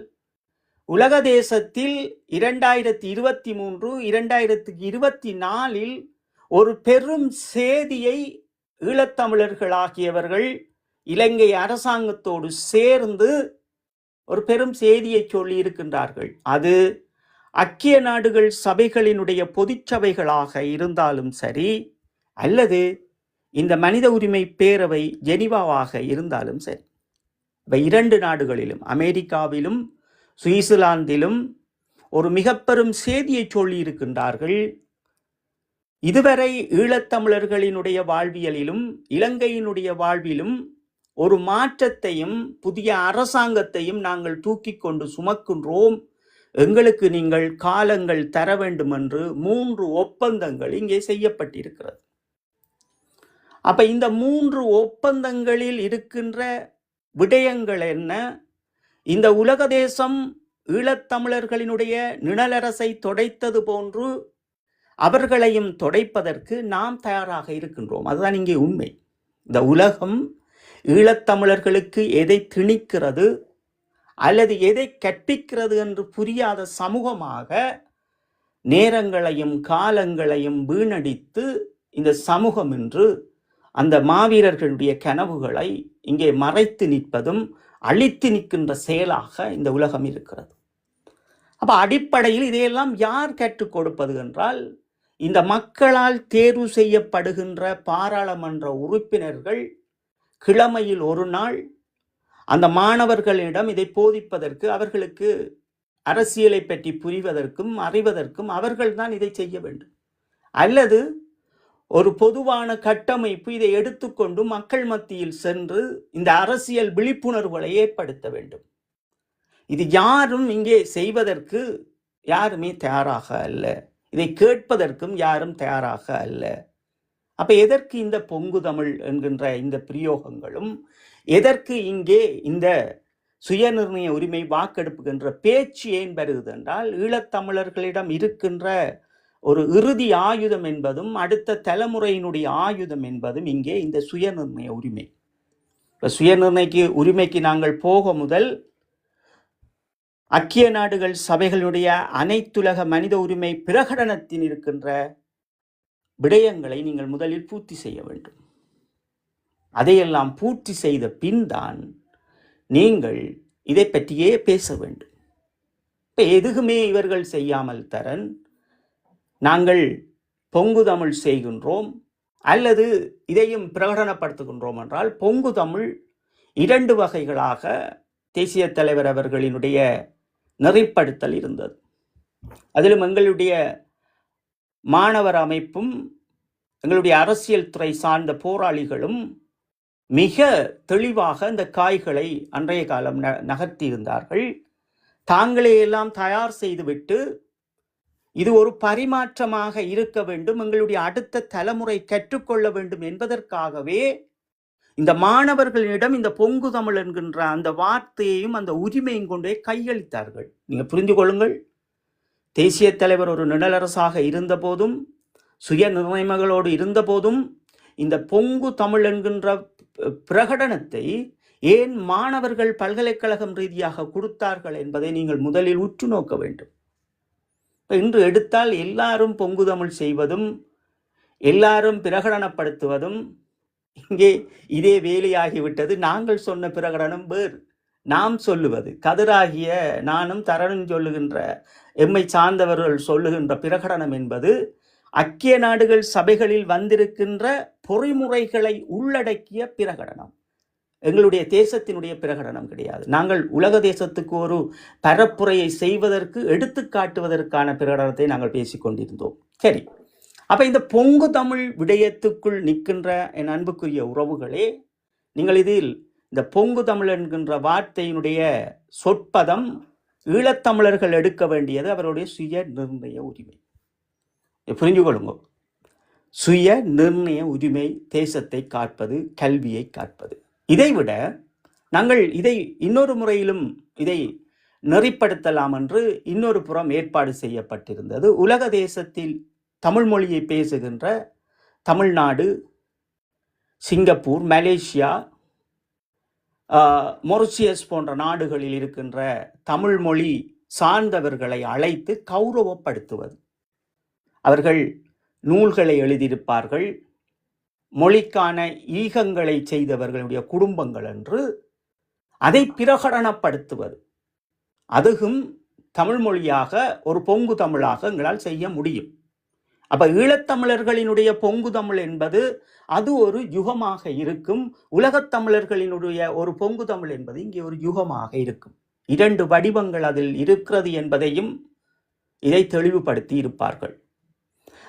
உலக தேசத்தில் 2023 2024 ஒரு பெரும் சேதியை ஈழத்தமிழர்களாகியவர்கள் இலங்கை அரசாங்கத்தோடு சேர்ந்து ஒரு பெரும் செய்தியை சொல்லி இருக்கின்றார்கள். அது ஐக்கிய நாடுகள் சபைகளினுடைய பொதுச்சபைகளாக இருந்தாலும் சரி, அல்லது இந்த மனித உரிமை பேரவை ஜெனிவாவாக இருந்தாலும் சரி, இவை 2 நாடுகளிலும், அமெரிக்காவிலும் சுவிட்சர்லாந்திலும் ஒரு மிக பெரும் செய்தியை சொல்லி இருக்கின்றார்கள். இதுவரை ஈழத்தமிழர்களினுடைய வாழ்வியலிலும் இலங்கையினுடைய வாழ்விலும் ஒரு மாற்றத்தையும் புதிய அரசாங்கத்தையும் நாங்கள் தூக்கி கொண்டு சுமக்கின்றோம். எங்களுக்கு நீங்கள் காலங்கள் தர வேண்டும் என்று 3 ஒப்பந்தங்கள் இங்கே செய்யப்பட்டிருக்கிறது. அப்ப இந்த 3 ஒப்பந்தங்களில் இருக்கின்ற விடயங்கள் என்ன? இந்த உலக தேசம் ஈழத்தமிழர்களினுடைய நிழலரசை தொடைத்தது போன்று அவர்களையும் தொடைப்பதற்கு நாம் தயாராக இருக்கின்றோம். அதுதான் இங்கே உண்மை. இந்த உலகம் ஈழத்தமிழர்களுக்கு எதை திணிக்கிறது அல்லது எதை கற்பிக்கிறது என்று புரியாத சமூகமாக நேரங்களையும் காலங்களையும் வீணடித்து இந்த சமூகம் இன்று அந்த மாவீரர்களுடைய கனவுகளை இங்கே மறைத்து நிற்பதும் அழித்து நிற்கின்ற செயலாக இந்த உலகம் இருக்கிறது. அப்ப அடிப்படையில் இதையெல்லாம் யார் கற்றுக் கொடுப்பது என்றால், இந்த மக்களால் தேர்வு செய்யப்படுகின்ற பாராளுமன்ற உறுப்பினர்கள் கிழமையில் ஒரு நாள் அந்த மாணவர்களிடம் இதை போதிப்பதற்கு, அவர்களுக்கு அரசியலை பற்றி புரிவதற்கும் அறிவதற்கும் அவர்கள்தான் இதை செய்ய வேண்டும். அல்லது ஒரு பொதுவான கட்டமைப்பு இதை எடுத்துக்கொண்டு மக்கள் மத்தியில் சென்று இந்த அரசியல் விழிப்புணர்வுகளை ஏற்படுத்த வேண்டும். இது யாரும் இங்கே செய்வதற்கு யாருமே தயாராக அல்ல. இதை கேட்பதற்கும் யாரும் தயாராக அல்ல. அப்ப எதற்கு இந்த பொங்கு தமிழ் என்கின்ற இந்த பிரயோகங்களும், எதற்கு இங்கே இந்த சுயநிர்ணய உரிமை வாக்கெடுப்புகின்ற பேச்சு ஏன் வருகிறது என்றால், ஈழத்தமிழர்களிடம் இருக்கின்ற ஒரு இறுதி ஆயுதம் என்பதும் அடுத்த தலைமுறையினுடைய ஆயுதம் என்பதும் இங்கே இந்த சுயநிர்ணய உரிமை. இப்ப சுயநிர்ணய உரிமைக்கு நாங்கள் போக முதல் ஐக்கிய நாடுகள் சபைகளுடைய அனைத்துலக மனித உரிமை பிரகடனத்தில் இருக்கின்ற விடயங்களை நீங்கள் முதலில் பூர்த்தி செய்ய வேண்டும். அதையெல்லாம் பூர்த்தி செய்த பின் தான் நீங்கள் இதை பற்றியே பேச வேண்டும். இப்ப எதுவுமே இவர்கள் செய்யாமல் தரன் நாங்கள் பொங்கு தமிழ் செய்கின்றோம் அல்லது இதையும் பிரகடனப்படுத்துகின்றோம் என்றால், பொங்கு தமிழ் 2 வகைகளாக தேசிய தலைவர் அவர்களினுடைய நெறிப்படுத்தல் இருந்தது. அதிலும் எங்களுடைய மாணவர் அமைப்பும் எங்களுடைய அரசியல் துறை சார்ந்த போராளிகளும் மிக தெளிவாக இந்த காய்களை அன்றைய காலம் நகர்த்தி இருந்தார்கள். தாங்களே எல்லாம் தயார் செய்துவிட்டு இது ஒரு பரிமாற்றமாக இருக்க வேண்டும், எங்களுடைய அடுத்த தலைமுறை கற்றுக்கொள்ள வேண்டும் என்பதற்காகவே இந்த மாணவர்களிடம் இந்த பொங்கு தமிழ் என்கின்ற அந்த வார்த்தையையும் அந்த உரிமையும் கொண்டே கையளித்தார்கள். நீங்க புரிந்து கொள்ளுங்கள், தேசிய தலைவர் ஒரு நிழலரசாக இருந்த போதும், சுய நிர்ணயங்களோடு இருந்த போதும், இந்த பொங்கு தமிழ் என்கின்ற பிரகடனத்தை ஏன் மாணவர்கள் பல்கலைக்கழகம் ரீதியாக கொடுத்தார்கள் என்பதை நீங்கள் முதலில் உற்று நோக்க வேண்டும். இன்று எடுத்தால் எல்லாரும் பொங்கு தமிழ் செய்வதும் எல்லாரும் பிரகடனப்படுத்துவதும் இங்கே இதே வேலையாகிவிட்டது. நாங்கள் சொன்ன பிரகடனம் வேறு, நாம் சொல்லுவது கதிராகிய நானும் தரனும் சொல்லுகின்ற எம்மை சார்ந்தவர்கள் சொல்லுகின்ற பிரகடனம் என்பது ஐக்கிய நாடுகள் சபைகளில் வந்திருக்கின்ற பொறிமுறைகளை உள்ளடக்கிய பிரகடனம். எங்களுடைய தேசத்தினுடைய பிரகடனம் கிடையாது. நாங்கள் உலக தேசத்துக்கு ஒரு பரப்புரையை செய்வதற்கு எடுத்து காட்டுவதற்கான பிரகடனத்தை நாங்கள் பேசிக்கொண்டிருந்தோம். சரி, அப்ப இந்த பொங்கு தமிழ் விடயத்துக்குள் நிற்கின்ற என் அன்புக்குரிய உறவுகளே, நீங்கள் இதில் இந்த பொங்கு தமிழ் என்கின்ற வார்த்தையினுடைய சொற்பதம் ஈழத்தமிழர்கள் எடுக்க வேண்டியது அவருடைய சுய நிர்ணய உரிமை. புரிஞ்சு கொள்ளுங்க, சுய நிர்ணய உரிமை, தேசத்தை காப்பது, கல்வியை காப்பது. இதைவிட நாங்கள் இதை இன்னொரு முறையிலும் இதை நெறிப்படுத்தலாம் என்று இன்னொரு புறம் ஏற்பாடு செய்யப்பட்டிருந்தது. உலக தேசத்தில் தமிழ் மொழியை பேசுகின்ற தமிழ்நாடு, சிங்கப்பூர், மலேசியா, மொரிஷியஸ் போன்ற நாடுகளில் இருக்கின்ற தமிழ் மொழி சார்ந்தவர்களை அழைத்து கௌரவப்படுத்துவது. அவர்கள் நூல்களை எழுதியிருப்பார்கள், மொழிக்கான ஈகங்களை செய்தவர்களுடைய குடும்பங்கள் என்று அதை பிரகடனப்படுத்துவது. அதுவும் தமிழ் மொழியாக ஒரு பொங்கு தமிழாக எங்களால் செய்ய முடியும். அப்ப ஈழத்தமிழர்களினுடைய பொங்கு தமிழ் என்பது அது ஒரு யுகமாக இருக்கும். உலகத்தமிழர்களினுடைய ஒரு பொங்கு தமிழ் என்பது இங்கே ஒரு யுகமாக இருக்கும். 2 வடிவங்கள் அதில் இருக்கிறது என்பதையும் இதை தெளிவுபடுத்தி இருப்பார்கள்.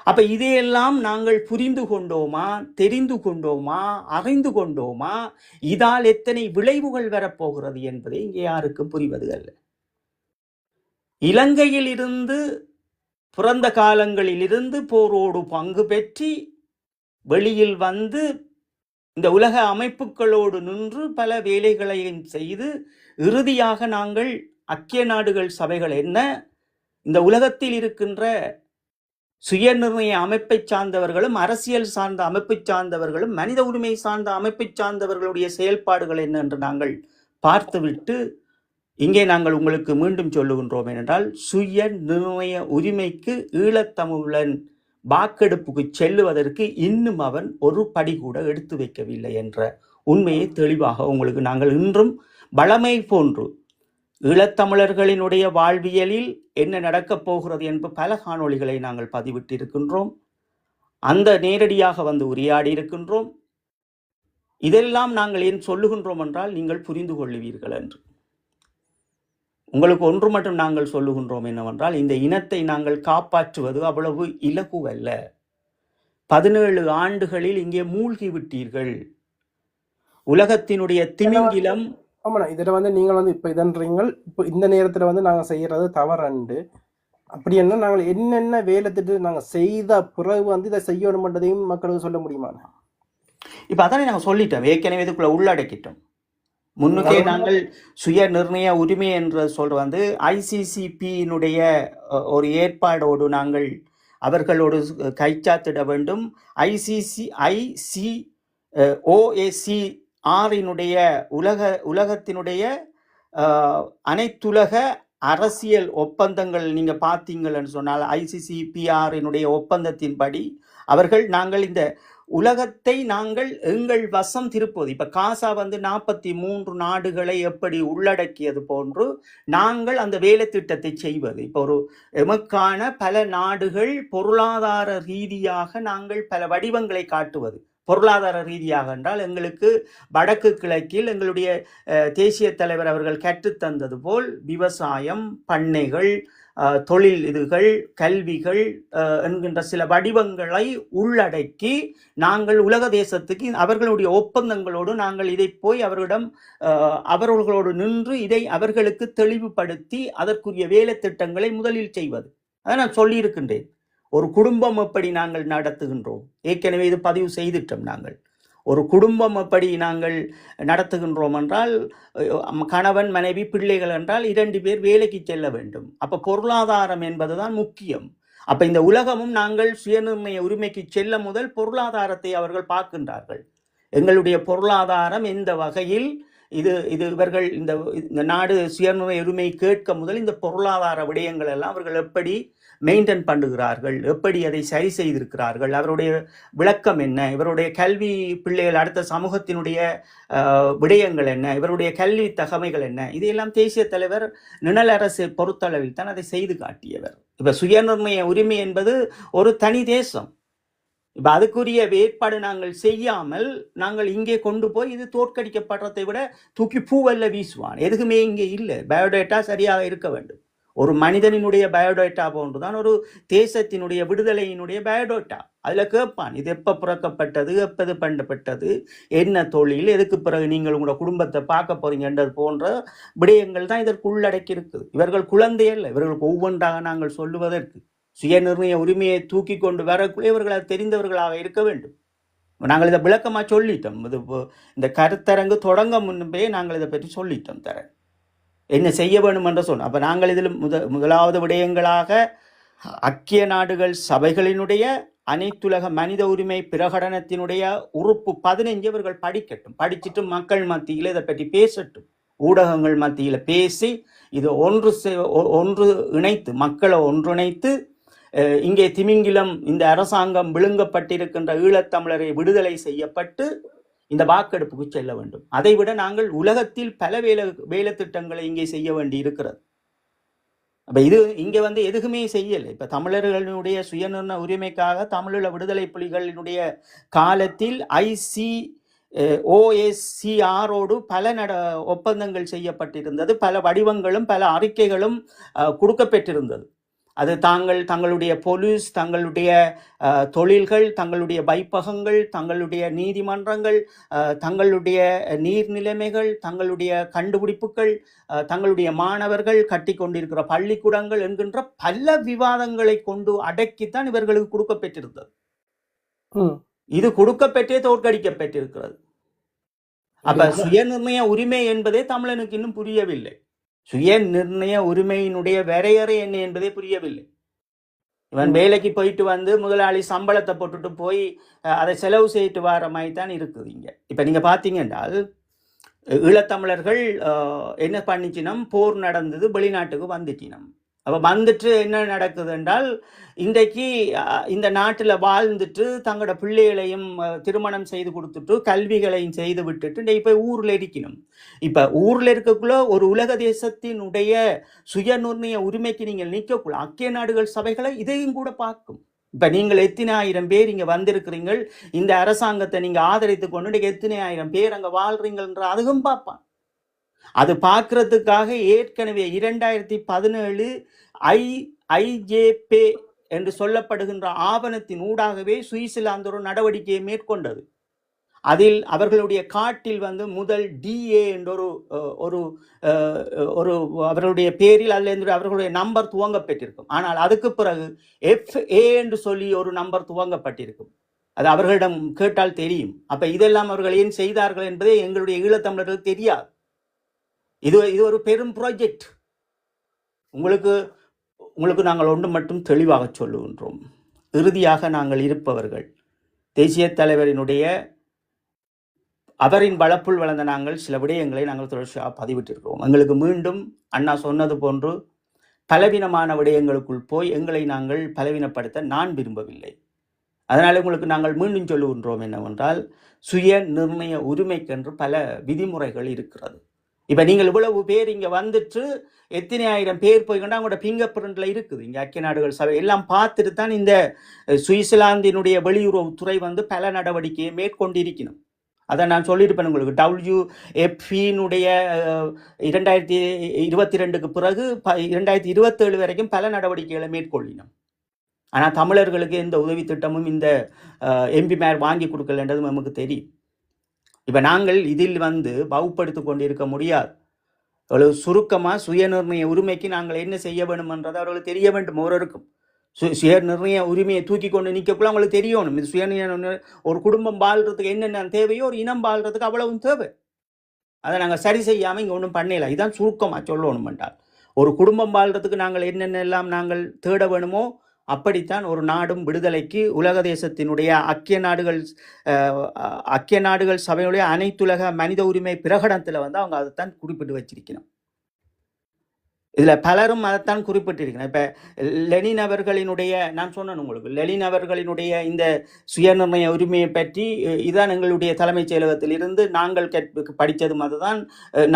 அப்ப இதையெல்லாம் நாங்கள் புரிந்து கொண்டோமா, தெரிந்து கொண்டோமா, அறிந்து கொண்டோமா, இதால் எத்தனை விளைவுகள் வரப்போகிறது என்பதை இங்கே யாருக்கும் புரிவது அல்ல. இலங்கையில் இருந்து பிறந்த காலங்களில் இருந்து போரோடு பங்கு பெற்றி வெளியில் வந்து இந்த உலக அமைப்புகளோடு நின்று பல வேலைகளையும் செய்து இறுதியாக நாங்கள் ஐக்கிய நாடுகள் சபைகள் என்ன இந்த உலகத்தில் இருக்கின்ற சுயநிர்ணய அமைப்பை சார்ந்தவர்களும் அரசியல் சார்ந்த அமைப்பை சார்ந்தவர்களும் மனித உரிமை சார்ந்த அமைப்பை சார்ந்தவர்களுடைய செயல்பாடுகள் என்ன என்று நாங்கள் பார்த்துவிட்டு இங்கே நாங்கள் உங்களுக்கு மீண்டும் சொல்லுகின்றோம் என்றால் சுய நிர்ணய உரிமைக்கு ஈழத்தமிழன் வாக்கெடுப்புக்கு செல்லுவதற்கு இன்னும் அவன் ஒரு படி கூட எடுத்து வைக்கவில்லை என்ற உண்மையை தெளிவாக உங்களுக்கு நாங்கள் இன்றும் வளமை போன்று ஈழத்தமிழர்களினுடைய வாழ்வியலில் என்ன நடக்கப் போகிறது என்று பல காணொளிகளை நாங்கள் பதிவிட்டு இருக்கின்றோம். அந்த நேரடியாக வந்து உரையாடி இருக்கின்றோம். இதெல்லாம் நாங்கள் ஏன் சொல்லுகின்றோம் என்றால் நீங்கள் புரிந்து கொள்ளுவீர்கள் என்று. உங்களுக்கு ஒன்று மட்டும் நாங்கள் சொல்லுகின்றோம் என்னவென்றால் இந்த இனத்தை நாங்கள் காப்பாற்றுவது அவ்வளவு இலகுவல்ல. 17 ஆண்டுகளில் இங்கே மூழ்கி விட்டீர்கள். உலகத்தினுடைய திமிங்கிலம் ஆமாண்ணா, இதில் வந்து நீங்கள் வந்து இப்போ இதன்றீங்க, இப்போ இந்த நேரத்தில் வந்து நாங்கள் செய்கிறது தவறண்டு அப்படி என்ன நாங்கள் என்னென்ன வேலை திட்டு நாங்கள் செய்த பிறகு வந்து இதை செய்யணும்ன்றதையும் மக்களுக்கு சொல்ல முடியுமா? இப்போ அதானே நாங்கள் சொல்லிட்டோம், ஏற்கனவே இதுக்குள்ள உள்ளடக்கிட்டோம். முன்னுக்கே நாங்கள் சுய நிர்ணய உரிமை என்று சொல்ற வந்து ஐசிசிபியினுடைய ஒரு ஏற்பாடோடு நாங்கள் அவர்களோடு கைச்சாத்திட வேண்டும். OACR உலகத்தினுடைய அனைத்துலக அரசியல் ஒப்பந்தங்கள் நீங்க பார்த்தீங்கன்னு சொன்னால் ICCPR ஒப்பந்தத்தின்படி அவர்கள் நாங்கள் இந்த உலகத்தை நாங்கள் எங்கள் வசம் திருப்பது. இப்ப காசா வந்து 43 நாடுகளை எப்படி உள்ளடக்கியது போன்று நாங்கள் அந்த வேலை திட்டத்தை செய்வது. இப்போ ஒரு எமக்கான பல நாடுகள் பொருளாதார ரீதியாக நாங்கள் பல வடிவங்களை காட்டுவது. பொருளாதார ரீதியாக என்றால் எங்களுக்கு வடக்கு கிழக்கில் எங்களுடைய தேசிய தலைவர் அவர்கள் கற்றுத்தந்தது போல் விவசாயம், பண்ணைகள், தொழில் இதுகள், கல்விகள் என்கின்ற சில வடிவங்களை உள்ளடக்கி நாங்கள் உலக தேசத்துக்கு அவர்களுடைய ஒப்பந்தங்களோடு நாங்கள் இதை போய் அவர்களோடு நின்று இதை அவர்களுக்கு தெளிவுபடுத்தி அதற்குரிய வேலை திட்டங்களை முதலில் செய்வது. அதை நான் சொல்லியிருக்கின்றேன். ஒரு குடும்பம் எப்படி நாங்கள் நடத்துகின்றோம், ஏற்கனவே இது பதிவு செய்துட்டோம். நாங்கள் ஒரு குடும்பம் எப்படி நாங்கள் நடத்துகின்றோம் என்றால் கணவன் மனைவி பிள்ளைகள் என்றால் 2 பேர் வேலைக்கு செல்ல வேண்டும். அப்ப பொருளாதாரம் என்பதுதான் முக்கியம். அப்ப இந்த உலகமும் நாங்கள் சுயநிர்ணய உரிமைக்கு செல்ல முதல் பொருளாதாரத்தை அவர்கள் பார்க்கின்றார்கள். எங்களுடைய பொருளாதாரம் எந்த வகையில் இது இவர்கள் இந்த நாடு சுயநிர்ணய உரிமை கேட்க முதல் இந்த பொருளாதார விடயங்கள் எல்லாம் அவர்கள் எப்படி மெயின்டைன் பண்ணுகிறார்கள், எப்படி அதை சரி செய்திருக்கிறார்கள், அவருடைய விளக்கம் என்ன, இவருடைய கல்வி பிள்ளைகள் அடுத்த சமூகத்தினுடைய விடயங்கள் என்ன, இவருடைய கல்வி தகமைகள் என்ன, இதையெல்லாம் தேசிய தலைவர் நிழல் அரசு பொறுத்தளவில் தான் அதை செய்து காட்டியவர். இப்ப சுயநிர்ணய உரிமை என்பது ஒரு தனி தேசம். இப்ப அதுக்குரிய ஏற்பாடு நாங்கள் செய்யாமல் நாங்கள் இங்கே கொண்டு போய் இது தோற்கடிக்கப்படுறதை விட தூக்கி பூவல்ல வீசுவான். எதுக்குமே இங்கே இல்லை. பயோடேட்டா சரியாக இருக்க வேண்டும். ஒரு மனிதனினுடைய பயோடேட்டா போன்றுதான் ஒரு தேசத்தினுடைய விடுதலையினுடைய பயோடேட்டா. அதுல கேட்பான், இது எப்ப பிறக்கப்பட்டது, எப்பது பண்ணப்பட்டது, என்ன தொழில், எதுக்கு பிறகு நீங்கள் உங்களோட குடும்பத்தை பார்க்க போறீங்கன்றது போன்ற விடயங்கள் தான் இதற்கு உள்ளடக்கி இருக்குது. இவர்கள் குழந்தையல்ல, இவர்களுக்கு ஒவ்வொன்றாக நாங்கள் சொல்லுவதற்கு சுயநிர்ணய உரிமையை தூக்கி கொண்டு வரக்குள்ளே இவர்கள் தெரிந்தவர்களாக இருக்க வேண்டும். நாங்கள் இதை விளக்கமா சொல்லிட்டோம். இது இந்த கருத்தரங்கு தொடங்க முன்பே நாங்கள் இதை பற்றி சொல்லிட்டோம். என்ன செய்ய வேண்டும் என்று சொன்னோம். அப்ப நாங்கள் இதில் முதலாவது விடயங்களாக ஐக்கிய நாடுகள் சபைகளினுடைய அனைத்துலக மனித உரிமை பிரகடனத்தினுடைய உறுப்பு 15 இவர்கள் படிக்கட்டும். படிச்சுட்டு மக்கள் மத்தியில் இதை பற்றி பேசட்டும். ஊடகங்கள் மத்தியில் பேசி இது ஒன்று இணைத்து மக்களை ஒன்றிணைத்து இங்கே திமிங்கிலம் இந்த அரசாங்கம் விழுங்கப்பட்டிருக்கின்ற ஈழத்தமிழரை விடுதலை செய்யப்பட்டு இந்த வாக்கெடுப்புக்கு செல்ல வேண்டும். அதைவிட நாங்கள் உலகத்தில் பல வேலை திட்டங்களை இங்கே செய்ய வேண்டி இருக்கிறது. அப்ப இது இங்க வந்து எதுக்குமே செய்யலை. இப்ப தமிழர்களுடைய சுயநிர்ணய உரிமைக்காக தமிழீழ விடுதலை புலிகளினுடைய காலத்தில் OACR பல ஒப்பந்தங்கள் செய்யப்பட்டிருந்தது. பல வடிவங்களும் பல அறிக்கைகளும் கொடுக்கப்பட்டிருந்தது. அது தங்களுடைய போலீஸ், தங்களுடைய தொழில்கள், தங்களுடைய வைப்பகங்கள், தங்களுடைய நீதிமன்றங்கள், தங்களுடைய நீர்நிலைமைகள், தங்களுடைய கண்டுபிடிப்புகள், தங்களுடைய மாணவர்கள் கட்டி கொண்டிருக்கிற பள்ளிக்கூடங்கள் என்கின்ற பல விவாதங்களை கொண்டு அடக்கித்தான் இவர்களுக்கு கொடுக்கப்பட்டிருந்தது. இது கொடுக்கப்பட்டே தோற்கடிக்கப்பட்டிருக்கிறது. அப்ப சுயநிர்ணய உரிமை என்பதே தமிழனுக்கு இன்னும் புரியவில்லை. சுய நிர்ணய உரிமையினுடைய வரையறை என்ன என்பதே புரியவில்லை. இவன் வேலைக்கு போயிட்டு வந்து முதலாளி சம்பளத்தை போட்டுட்டு போய் அதை செலவு செய்துட்டு வர மாதிரி தான் இருக்குது இங்க. இப்ப நீங்க பாத்தீங்க என்றால் ஈழத்தமிழர்கள் என்ன பண்ணிச்சினம், போர் நடந்தது, வெளிநாட்டுக்கு வந்துச்சினம். அப்போ வந்துட்டு என்ன நடக்குது என்றால் இன்றைக்கு இந்த நாட்டில் வாழ்ந்துட்டு தங்களோட பிள்ளைகளையும் திருமணம் செய்து கொடுத்துட்டு கல்விகளையும் செய்து விட்டுட்டு இன்றைக்கு போய் ஊரில் இருக்கணும். இப்போ ஊரில் இருக்கக்குள்ள ஒரு உலக தேசத்தினுடைய சுயநிர்ணய உரிமைக்கு நீங்கள் நிற்கக்குள்ள ஐக்கிய நாடுகள் சபைகளை இதையும் கூட பார்க்கும். இப்போ நீங்கள் எத்தனை ஆயிரம் பேர் இங்கே வந்திருக்கிறீங்கள், இந்த அரசாங்கத்தை நீங்கள் ஆதரித்து கொண்டு இன்றைக்கு எத்தனை ஆயிரம் பேர் அங்கே வாழ்றீங்கன்ற அதுவும் பார்ப்பான். அது பார்க்கறதுக்காக ஏற்கனவே 2017 IJP என்று சொல்லப்படுகின்ற ஆவணத்தின் ஊடாகவே சுவிட்சர்லாந்து ஒரு நடவடிக்கையை மேற்கொண்டது. அதில் அவர்களுடைய காட்டில் வந்து முதல் DA என்ற ஒரு அவர்களுடைய பேரில் அல்லது அவர்களுடைய நம்பர் துவங்கப்பட்டிருக்கும். ஆனால் அதுக்கு பிறகு FA என்று சொல்லி ஒரு நம்பர் துவங்கப்பட்டிருக்கும். அது அவர்களிடம் கேட்டால் தெரியும். அப்ப இதெல்லாம் அவர்கள் ஏன் செய்தார்கள் என்பதே எங்களுடைய ஈழத்தமிழர்களுக்கு தெரியாது. இது ஒரு பெரும் ப்ராஜெக்ட். உங்களுக்கு நாங்கள் ஒன்று மட்டும் தெளிவாக சொல்லுகின்றோம். இறுதியாக நாங்கள் இருப்பவர்கள் தேசிய தலைவரினுடைய அவரின் வளப்புள் வளர்ந்த நாங்கள் சில விடயங்களை நாங்கள் தொடர்ச்சியாக பதிவிட்டிருக்கிறோம். எங்களுக்கு மீண்டும் அண்ணா சொன்னது போன்று பலவீனமான விடயங்களுக்குள் போய் எங்களை நாங்கள் பலவீனப்படுத்த நான் விரும்பவில்லை. அதனால் உங்களுக்கு நாங்கள் மீண்டும் சொல்லுகின்றோம் என்னவென்றால், சுய நிர்ணய உரிமைக்கென்று பல விதிமுறைகள் இருக்கிறது. இப்போ நீங்கள் இவ்வளவு பேர் இங்கே வந்துட்டு எத்தனை ஆயிரம் பேர் போய்கொண்டா அவங்களோட ஃபிங்கர் பிரிண்ட்ல இருக்குது. இங்கே ஐக்கிய நாடுகள் சபை எல்லாம் பார்த்துட்டு தான் இந்த சுவிட்சர்லாந்தினுடைய வெளியுறவுத்துறை வந்து பல நடவடிக்கையை மேற்கொண்டிருக்கணும். அதை நான் சொல்லியிருப்பேன் உங்களுக்கு. WFP-னுடைய 2022க்கு பிறகு 2027 வரைக்கும் பல நடவடிக்கைகளை மேற்கொள்ளினோம். ஆனால் தமிழர்களுக்கு எந்த உதவி திட்டமும் இந்த எம்பிமார் வாங்கி கொடுக்கலன்றது நமக்கு தெரியும். இப்போ நாங்கள் இதில் வந்து வகுப்படுத்தி கொண்டிருக்க முடியாது. அவ்வளவு சுருக்கமாக சுயநிர்ணய உரிமைக்கு நாங்கள் என்ன செய்ய வேண்டும் என்றது அவர்களுக்கு தெரிய வேண்டும். ஒருவருக்கும் சுயநிர்ணய உரிமையை தூக்கி கொண்டு நிற்கக்குள்ள அவங்களுக்கு தெரியணும். இது சுயநிர்ணய ஒரு குடும்பம் வாழ்றதுக்கு என்னென்ன தேவையோ ஒரு இனம் வாழ்றதுக்கு அவ்வளவும் தேவை. அதை நாங்கள் சரி செய்யாமல் இங்கே ஒன்றும் பண்ணல. இதுதான் சுருக்கமாக சொல்லணும் என்றால், ஒரு குடும்பம் வாழ்றதுக்கு நாங்கள் என்னென்னலாம் நாங்கள் தேட வேணுமோ அப்படித்தான் ஒரு நாடும் விடுதலைக்கு உலக தேசத்தினுடைய ஐக்கிய நாடுகள் சபையுடைய அனைத்துலக மனித உரிமை பிரகடனத்தில் வந்து அவங்க அதைத்தான் குறிப்பிட்டு வச்சிருக்கணும். இதில் பலரும் அதைத்தான் குறிப்பிட்டிருக்கிறேன். இப்போ லெனின் அவர்களினுடைய, நான் சொன்னேன் உங்களுக்கு, லெனின் அவர்களினுடைய இந்த சுயநிர்ணய உரிமையை பற்றி இதுதான் எங்களுடைய தலைமைச் செயலகத்தில் இருந்து நாங்கள் படித்ததும் அதுதான்,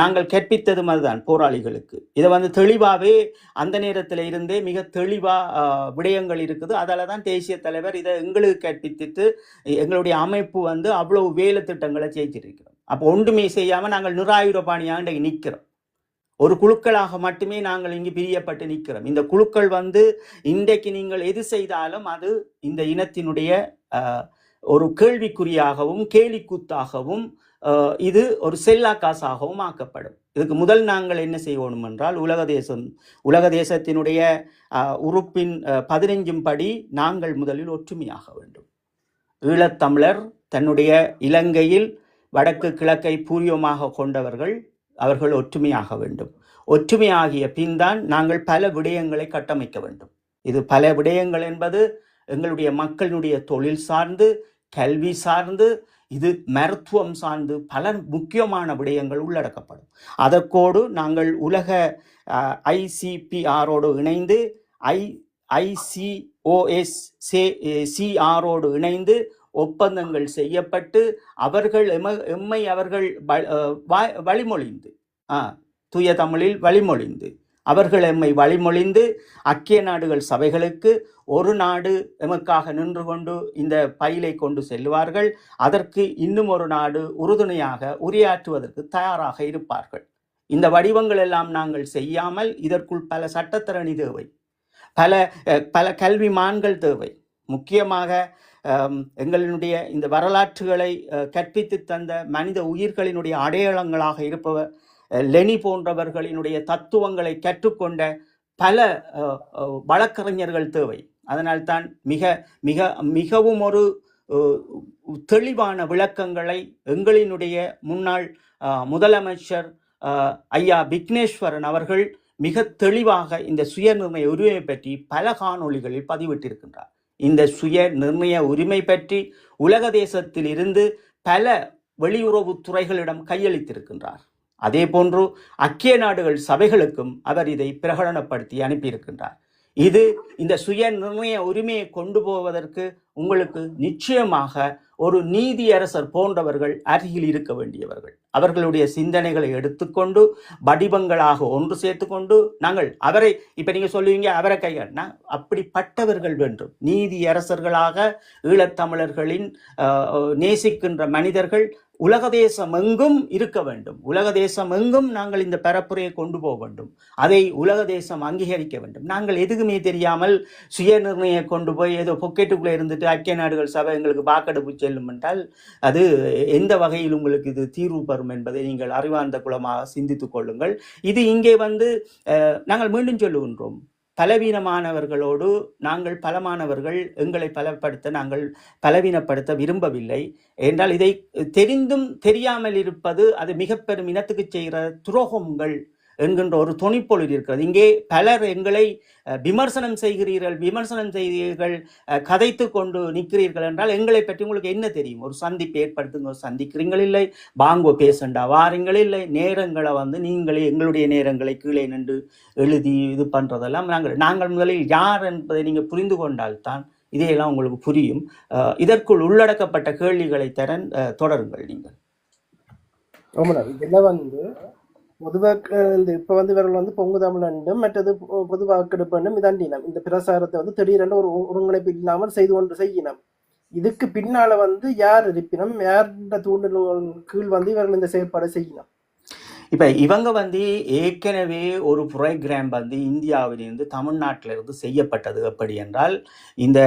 நாங்கள் கற்பித்ததும் அதுதான் போராளிகளுக்கு. இதை வந்து தெளிவாகவே அந்த நேரத்தில் இருந்தே மிக தெளிவாக விடயங்கள் இருக்குது. அதால் தான் தேசிய தலைவர் இதை எங்களுக்கு கற்பித்துட்டு எங்களுடைய அமைப்பு வந்து அவ்வளவு வேலை திட்டங்களை ஜெயிச்சிருக்கிறோம். அப்போ ஒன்றுமே செய்யாமல் நாங்கள் நிராயுரபாணியாக இன்றைக்கு நிற்கிறோம். ஒரு குழுக்களாக மட்டுமே நாங்கள் இங்கு பிரியப்பட்டு நிற்கிறோம். இந்த குழுக்கள் வந்து இன்றைக்கு நீங்கள் எது செய்தாலும் அது இந்த இனத்தினுடைய ஒரு கேள்விக்குறியாகவும் கேலிக்கூத்தாகவும் இது செல்லா காசாகவும் ஆக்கப்படும். இதுக்கு முதல் நாங்கள் என்ன செய்வோம் என்றால், உலக தேசத்தினுடைய உறுப்பின் 15 படி நாங்கள் முதலில் ஒற்றுமையாக வேண்டும். ஈழத்தமிழர் தன்னுடைய இலங்கையில் வடக்கு கிழக்கை பூர்வமாக கொண்டவர்கள், அவர்கள் ஒற்றுமையாக வேண்டும். ஒற்றுமையாகிய பின் தான் நாங்கள் பல விடயங்களை கட்டமைக்க வேண்டும். இது பல விடயங்கள் என்பது எங்களுடைய மக்களினுடைய தொழில் சார்ந்து, கல்வி சார்ந்து, இது மருத்துவம் சார்ந்து பல முக்கியமான விடயங்கள் உள்ளடக்கப்படும். அதற்கோடு நாங்கள் உலக ICPR-ஓடு இணைந்து ICOSCR-ஓடு இணைந்து ஒப்பந்தங்கள் செய்யப்பட்டு எம்மை அவர்கள் வழிமொழிந்து, தூய தமிழில் வழிமொழிந்து, அவர்கள் எம்மை வழிமொழிந்து ஐக்கிய நாடுகள் சபைகளுக்கு ஒரு நாடு எமக்காக நின்று கொண்டு இந்த பயிலை கொண்டு செல்வார்கள். அதற்கு இன்னும் ஒரு நாடு உறுதுணையாக உரையாற்றுவதற்கு தயாராக இருப்பார்கள். இந்த வடிவங்கள் எல்லாம் நாங்கள் செய்யாமல் இதற்குள் பல சட்டத்தரணி தேவை, பல கல்விமான்கள் தேவை. முக்கியமாக எங்களினுடைய இந்த வரலாற்றுகளை கற்பித்து தந்த மனித உயிர்களினுடைய அடையாளங்களாக இருப்பவர் லெனி போன்றவர்களினுடைய தத்துவங்களை கற்றுக்கொண்ட பல வழக்கறிஞர்கள் தேவை. அதனால்தான் மிகவும் ஒரு தெளிவான விளக்கங்களை எங்களினுடைய முன்னாள் முதலமைச்சர் ஐயா விக்னேஸ்வரன் அவர்கள் மிக தெளிவாக இந்த சுய நிர்ணய உரிமை பற்றி பல காணொளிகளில் பதிவிட்டிருக்கின்றார். இந்த சுய நிர்ணய உரிமை பற்றி உலக தேசத்தில் இருந்து பல வெளியுறவு துறைகளிடம் கையளித்திருக்கின்றார். அதே போன்று ஐக்கிய நாடுகள் சபைகளுக்கும் அவர் இதை பிரகடனப்படுத்தி அனுப்பியிருக்கின்றார். இது இந்த சுய நிர்ணய உரிமையை கொண்டு போவதற்கு உங்களுக்கு நிச்சயமாக ஒரு நீதியரசர் போன்றவர்கள் அருகில் இருக்க வேண்டியவர்கள். அவர்களுடைய சிந்தனைகளை எடுத்துக்கொண்டு வடிவங்களாக ஒன்று சேர்த்து கொண்டு நாங்கள் அவரை இப்ப நீங்க சொல்லுவீங்க அவரை கையாடினா அப்படிப்பட்டவர்கள் வேண்டும். நீதியரசர்களாக ஈழத்தமிழர்களின் நேசிக்கின்ற மனிதர்கள் உலக தேசம் எங்கும் இருக்க வேண்டும். உலக தேசம் எங்கும் நாங்கள் இந்த பரப்புரையை கொண்டு போக வேண்டும். அதை உலக தேசம் அங்கீகரிக்க வேண்டும். நாங்கள் எதுக்குமே தெரியாமல் சுய நிர்ணயம் கொண்டு போய் ஏதோ பொக்கெட்டுக்குள்ளே இருந்துட்டு ஐக்கிய நாடுகள் சபை எங்களுக்கு வாக்கெடுப்பு செல்லும் என்றால் அது எந்த வகையில் உங்களுக்கு இது தீர்வு பெறும் என்பதை நீங்கள் அறிவார்ந்த குலமாக சிந்தித்துக் கொள்ளுங்கள். இது இங்கே நாங்கள் மீண்டும் சொல்லுகின்றோம், பலவீனமானவர்களோடு நாங்கள் பலமானவர்கள் எங்களை பலப்படுத்த நாங்கள் பலவீனப்படுத்த விரும்பவில்லை. என்றால் இதை தெரிந்தும் தெரியாமல் இருப்பது அது மிக பெரும் இனத்துக்கு செய்கிற துரோகங்கள் என்கின்ற ஒரு தொனிப்பொருள் இருக்கிறது. இங்கே பலர் எங்களை விமர்சனம் செய்கிறீர்கள், கதைத்து கொண்டு நிற்கிறீர்கள் என்றால் எங்களை பற்றி உங்களுக்கு என்ன தெரியும்? ஒரு சந்திப்பு ஏற்படுத்துங்க, சந்திக்கிறீங்கள் இல்லை, வாங்கோ பேசண்டா வாரீங்கள் இல்லை, நேரங்களை நீங்களே எங்களுடைய நேரங்களை கீழே நின்று எழுதி இது பண்ணுறதெல்லாம் நாங்கள் முதலில் யார் என்பதை நீங்கள் புரிந்து கொண்டால்தான் இதையெல்லாம் உங்களுக்கு புரியும். இதற்குள் உள்ளடக்கப்பட்ட கேள்விகளை தொடருங்கள் நீங்கள். இதெல்லாம் பொதுவாக இப்போ இவர்கள் பொங்கு தமிழண்டும் மற்றது பொது வாக்கெடுப்புண்டும் இதாண்டினம் இந்த பிரசாரத்தை திடீரென்று ஒரு ஒருங்கிணைப்பு இல்லாமல் செய்யணும். இதுக்கு பின்னால யார் இருப்பினும் யாருடைய தூண்டல் கீழ் இவர்கள் இந்த செயற்பாடை செய்யணும். இப்போ இவங்க ஏற்கனவே ஒரு புரோகிராம் இந்தியாவிலிருந்து தமிழ்நாட்டிலிருந்து செய்யப்பட்டது. எப்படி என்றால் இந்த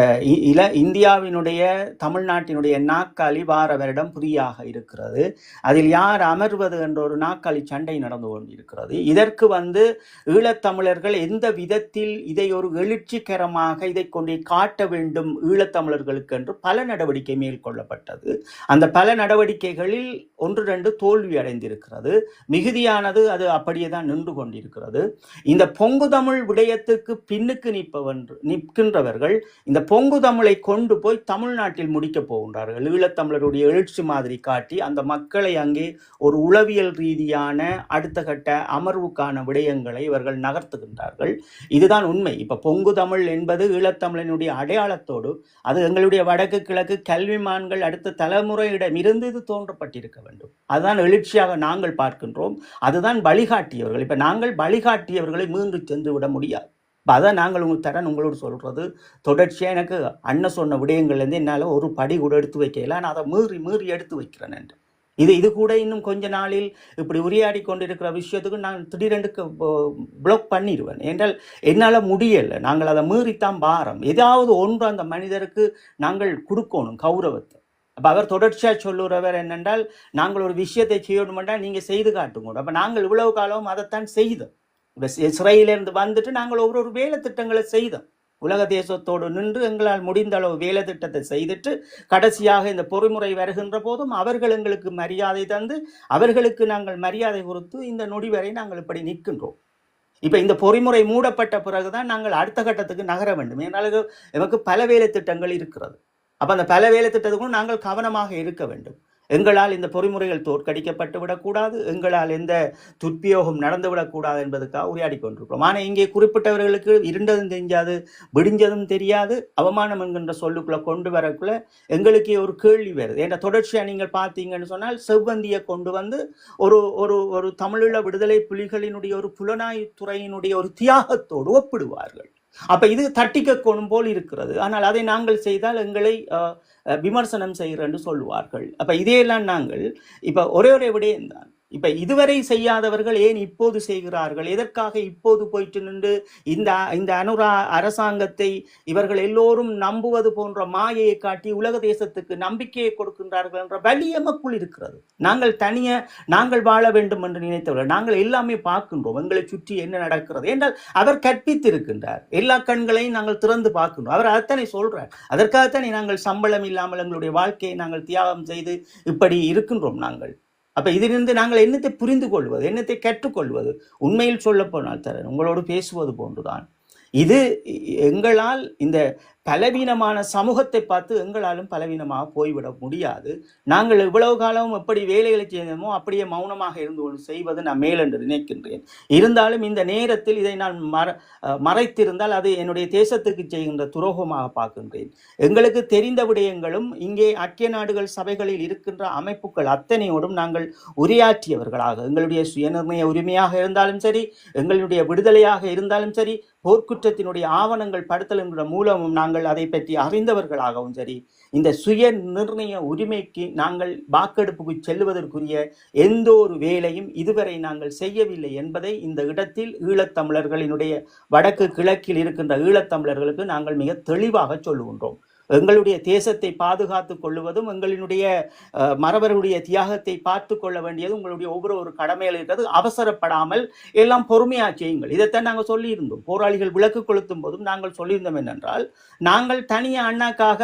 இந்தியாவினுடைய தமிழ்நாட்டினுடைய நாற்காலி வார வருடம் புதியாக இருக்கிறது. அதில் யார் அமர்வது என்ற ஒரு நாற்காலி சண்டை நடந்து கொண்டிருக்கிறது. இதற்கு ஈழத்தமிழர்கள் எந்த விதத்தில் இதை ஒரு எழுச்சிகரமாக இதை கொண்டு காட்ட வேண்டும் ஈழத்தமிழர்களுக்கு என்று பல நடவடிக்கை மேற்கொள்ளப்பட்டது. அந்த பல நடவடிக்கைகளில் 1-2 தோல்வி அடைந்திருக்கிறது. மிகுதியானது அது அப்படியே தான் நின்று கொண்டிருக்கிறது. இந்த பொங்கு தமிழ் விடயத்துக்கு பின்னுக்கு நிற்கின்றவர்கள் இந்த பொங்கு தமிழை கொண்டு போய் தமிழ்நாட்டில் முடிக்க போகின்றார்கள். ஈழத்தமிழருடைய எழுச்சி மாதிரி காட்டி அந்த மக்களை அங்கே ஒரு உளவியல் ரீதியான அடுத்த கட்ட அமர்வுக்கான விடயங்களை இவர்கள் நகர்த்துகின்றார்கள். இதுதான் உண்மை. இப்ப பொங்கு தமிழ் என்பது ஈழத்தமிழனுடைய அடையாளத்தோடு அது எங்களுடைய வடக்கு கிழக்கு கல்விமான்கள் அடுத்த தலைமுறையிடம் இருந்து இது தோன்றப்பட்டிருக்க வேண்டும். அதுதான் எழுச்சியாக நாங்கள் பார்க்கின்றோம். அதுதான் வழிகாட்டியவர்கள். இப்ப நாங்கள் வழிகாட்டியவர்களை மீண்டு சென்று விட முடியாது. அதான் நாங்கள் உங்களோடு சொல்றது தொடர்ச்சியா எனக்கு அண்ணன் சொன்ன விடயங்கள்லேருந்து என்னால் ஒரு படி கூட எடுத்து வைக்கல. நான் அதை மீறி எடுத்து வைக்கிறேன் என்று இது கூட இன்னும் கொஞ்ச நாளில் இப்படி உரையாடி கொண்டிருக்கிற விஷயத்துக்கு நான் திடீரென்று பிளாக் பண்ணிடுவேன். என்றால் என்னால் முடியலை. நாங்கள் அதை மீறித்தான் பாரம். ஏதாவது ஒன்று அந்த மனிதருக்கு நாங்கள் கொடுக்கணும் கௌரவத்தை. அப்போ அவர் தொடர்ச்சியாக சொல்லுறவர் என்னென்றால் நாங்கள் ஒரு விஷயத்தை செய்யணும் என்றால் நீங்கள் செய்து காட்டுங்க. அப்போ நாங்கள் இவ்வளவு காலம் அதைத்தான் செய்தோம். இப்போ சிறையிலிருந்து நாங்கள் ஒவ்வொரு வேலை திட்டங்களை செய்தோம். உலக தேசத்தோடு நின்று எங்களால் முடிந்த அளவு வேலை திட்டத்தை செய்துட்டு கடைசியாக இந்த பொறிமுறை வருகின்ற போதும் அவர்கள் எங்களுக்கு மரியாதை தந்து அவர்களுக்கு நாங்கள் மரியாதை கொடுத்து இந்த நொடி வரை நாங்கள் இப்படி நிற்கின்றோம். இப்போ இந்த பொறிமுறை மூடப்பட்ட பிறகுதான் நாங்கள் அடுத்த கட்டத்துக்கு நகர வேண்டும். ஏனால் எமக்கு பல வேலை திட்டங்கள் இருக்கிறது. அப்போ அந்த பல வேலை திட்டத்துக்கும் நாங்கள் கவனமாக இருக்க வேண்டும். எங்களால் இந்த பொறிமுறைகள் தோற்கடிக்கப்பட்டு விடக்கூடாது, எங்களால் எந்த துர்பியோகம் நடந்து விடக்கூடாது என்பதுக்காக உரையாடி கொண்டிருக்கிறோம். ஆனால் இங்கே குறிப்பிட்டவர்களுக்கு இருண்டதும் தெரியாது, விடிஞ்சதும் தெரியாது, அவமானம் என்கின்ற சொல்லுக்குள்ள கொண்டு வரக்குள்ள எங்களுக்கே ஒரு கேள்வி வருது. ஏன்னா தொடர்ச்சியாக நீங்கள் பார்த்தீங்கன்னு சொன்னால் செவ்வந்தியை கொண்டு ஒரு ஒரு ஒரு தமிழீழ விடுதலை புலிகளினுடைய ஒரு புலனாய்வுத்துறையினுடைய ஒரு தியாகத்தோடு ஒப்பிடுவார்கள். அப்ப இது தட்டிக்கோணும் போல் இருக்கிறது. ஆனால் அதை நாங்கள் செய்தால் எங்களை விமர்சனம் செய்கிறேன் என்று சொல்லுவார்கள். அப்ப இதையெல்லாம் நாங்கள் இப்ப ஒரே விடயம் தான். இப்ப இதுவரை செய்யாதவர்கள் ஏன் இப்போது செய்கிறார்கள்? எதற்காக இப்போது போயிட்டு நின்று இந்த இந்த அனுரா அரசாங்கத்தை இவர்கள் எல்லோரும் நம்புவது போன்ற மாயையை காட்டி உலக தேசத்துக்கு நம்பிக்கையை கொடுக்கின்றார்கள் என்ற வலி எமக்குள் இருக்கிறது. நாங்கள் வாழ வேண்டும் என்று நினைத்தவர்கள் நாங்கள் எல்லாமே பார்க்கின்றோம். எங்களை சுற்றி என்ன நடக்கிறது என்றால் அவர் கற்பித்திருக்கின்றார். எல்லா கண்களையும் நாங்கள் திறந்து பார்க்கின்றோம். அவர் அத்தனை சொல்றார். அதற்காகத்தானே நாங்கள் சம்பளம் இல்லாமல் எங்களுடைய வாழ்க்கையை நாங்கள் தியாகம் செய்து இப்படி இருக்கின்றோம். நாங்கள் அப்ப இதிலிருந்து நாங்கள் என்னத்தை புரிந்து கொள்வது, என்னத்தை கற்றுக்கொள்வது? உண்மையில் சொல்ல போனால் தரேன், உங்களோடு பேசுவது போன்றுதான் இது. எங்களால் இந்த பலவீனமான சமூகத்தை பார்த்து எங்களாலும் பலவீனமாக போய்விட முடியாது. நாங்கள் இவ்வளவு காலம் எப்படி வேலைகளை செய்தோமோ அப்படியே மௌனமாக இருந்து கொண்டு செய்வது நான் மேல் என்று நினைக்கின்றேன். இருந்தாலும் இந்த நேரத்தில் இதை நான் மறைத்திருந்தால் அது என்னுடைய தேசத்துக்கு செய்கின்ற துரோகமாக பார்க்கின்றேன். எங்களுக்கு தெரிந்த விடயங்களும் இங்கே ஐக்கிய நாடுகள் சபைகளில் இருக்கின்ற அமைப்புகள் அத்தனையோடும் நாங்கள் உரையாற்றியவர்களாக, எங்களுடைய சுயநிர்ணய உரிமையாக இருந்தாலும் சரி, எங்களுடைய விடுதலையாக இருந்தாலும் சரி, போர்க்குற்றத்தினுடைய ஆவணங்கள் படுத்தல் என்ற மூலமும் நாங்கள் அதை பற்றி அறிந்தவர்களாகவும் சரி, இந்த சுய நிர்ணய உரிமைக்கு நாங்கள் வாக்கெடுப்புக்கு செல்லுவதற்குரிய எந்த ஒரு வேலையும் இதுவரை நாங்கள் செய்யவில்லை என்பதை இந்த இடத்தில் ஈழத்தமிழர்களினுடைய வடக்கு கிழக்கில் இருக்கின்ற ஈழத்தமிழர்களுக்கு நாங்கள் மிக தெளிவாக சொல்லுகின்றோம். எங்களுடைய தேசத்தை பாதுகாத்துக் கொள்வதும் எங்களினுடைய மறவர்களுடைய தியாகத்தை பார்த்து கொள்ள வேண்டியது உங்களுடைய ஒவ்வொரு கடமையில் இருக்கிறது. அவசரப்படாமல் எல்லாம் பொறுமையாக செய்யுங்கள். இதைத்தான் நாங்கள் சொல்லியிருந்தோம். போராளிகள் விளக்கு கொளுத்தும் போதும் நாங்கள் சொல்லியிருந்தோம் என்னென்றால், நாங்கள் தனிய அண்ணாக்காக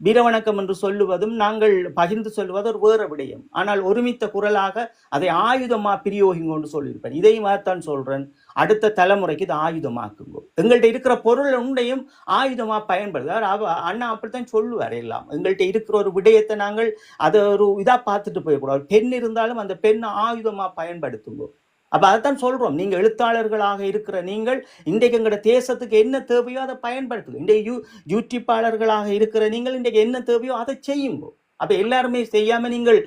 வீரவணக்கம் என்று சொல்லுவதும் நாங்கள் பகிர்ந்து சொல்லுவது ஒரு வேறு விடயம். ஆனால் ஒருமித்த குரலாக அதை ஆயுதமா பிரயோகிங்க என்று சொல்லியிருப்பேன். இதையும் தான் சொல்றேன், அடுத்த தலைமுறைக்கு இதை ஆயுதமாக்குங்க. எங்கள்கிட்ட இருக்கிற பொருள் ஒன்றையும் ஆயுதமா பயன்படுது. அண்ணா அப்படித்தான் சொல்லுவார். எல்லாம் எங்கள்கிட்ட இருக்கிற ஒரு விடயத்தை நாங்கள் அதை ஒரு இதா பார்த்துட்டு போயக்கூடாது. பெண் இருந்தாலும் அந்த பெண்ணை ஆயுதமா பயன்படுத்துங்க. அப்ப அதைத்தான் சொல்றோம். நீங்க எழுத்தாளர்களாக இருக்கிற நீங்கள் இன்றைக்கு எங்களோட தேசத்துக்கு என்ன தேவையோ அதை பயன்படுத்துங்க. இன்றைக்கு யூடியூப்பாளர்களாக இருக்கிற நீங்கள் இன்றைக்கு என்ன தேவையோ அதை செய்யுங்க. அப்ப எல்லாருமே செய்யாம நீங்கள்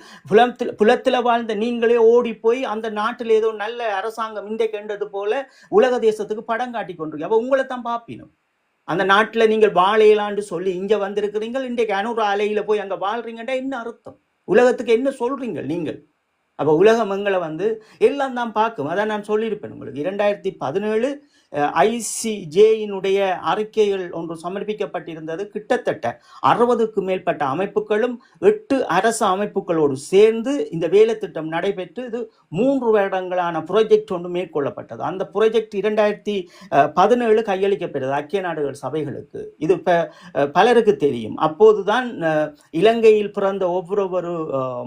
புலத்துல வாழ்ந்த நீங்களே ஓடி போய் அந்த நாட்டில் ஏதோ நல்ல அரசாங்கம் இன்றைக்கு என்றது போல உலக தேசத்துக்கு படம் காட்டி கொண்டிருக்கீங்க. அப்ப உங்களை தான் பாப்பினும். அந்த நாட்டில் நீங்கள் வாழையிலான்னு சொல்லி இங்க வந்திருக்கிறீங்க, இன்றைக்கு அனுர அலையில போய் அங்க வாழ்றீங்கன்னா என்ன அர்த்தம்? உலகத்துக்கு என்ன சொல்றீங்க நீங்கள்? அப்ப உலகம் எங்களை எல்லாம் தான் பார்க்கும். அதான் நான் சொல்லியிருப்பேன் உங்களுக்கு. 2017 ICJயினுடைய அறிக்கைகள் ஒன்று சமர்ப்பிக்கப்பட்டிருந்தது. கிட்டத்தட்ட 60க்கு மேற்பட்ட அமைப்புகளும் 8 அரசு அமைப்புகளோடு சேர்ந்து இந்த வேலை திட்டம் நடைபெற்று இது 3 வருடங்களான ப்ராஜெக்ட் ஒன்று மேற்கொள்ளப்பட்டது. அந்த ப்ராஜெக்ட் 2017 கையளிக்கப்பட்டது ஐக்கிய நாடுகள் சபைகளுக்கு. இது பலருக்கு தெரியும். அப்போதுதான் இலங்கையில் பிறந்த ஒவ்வொரு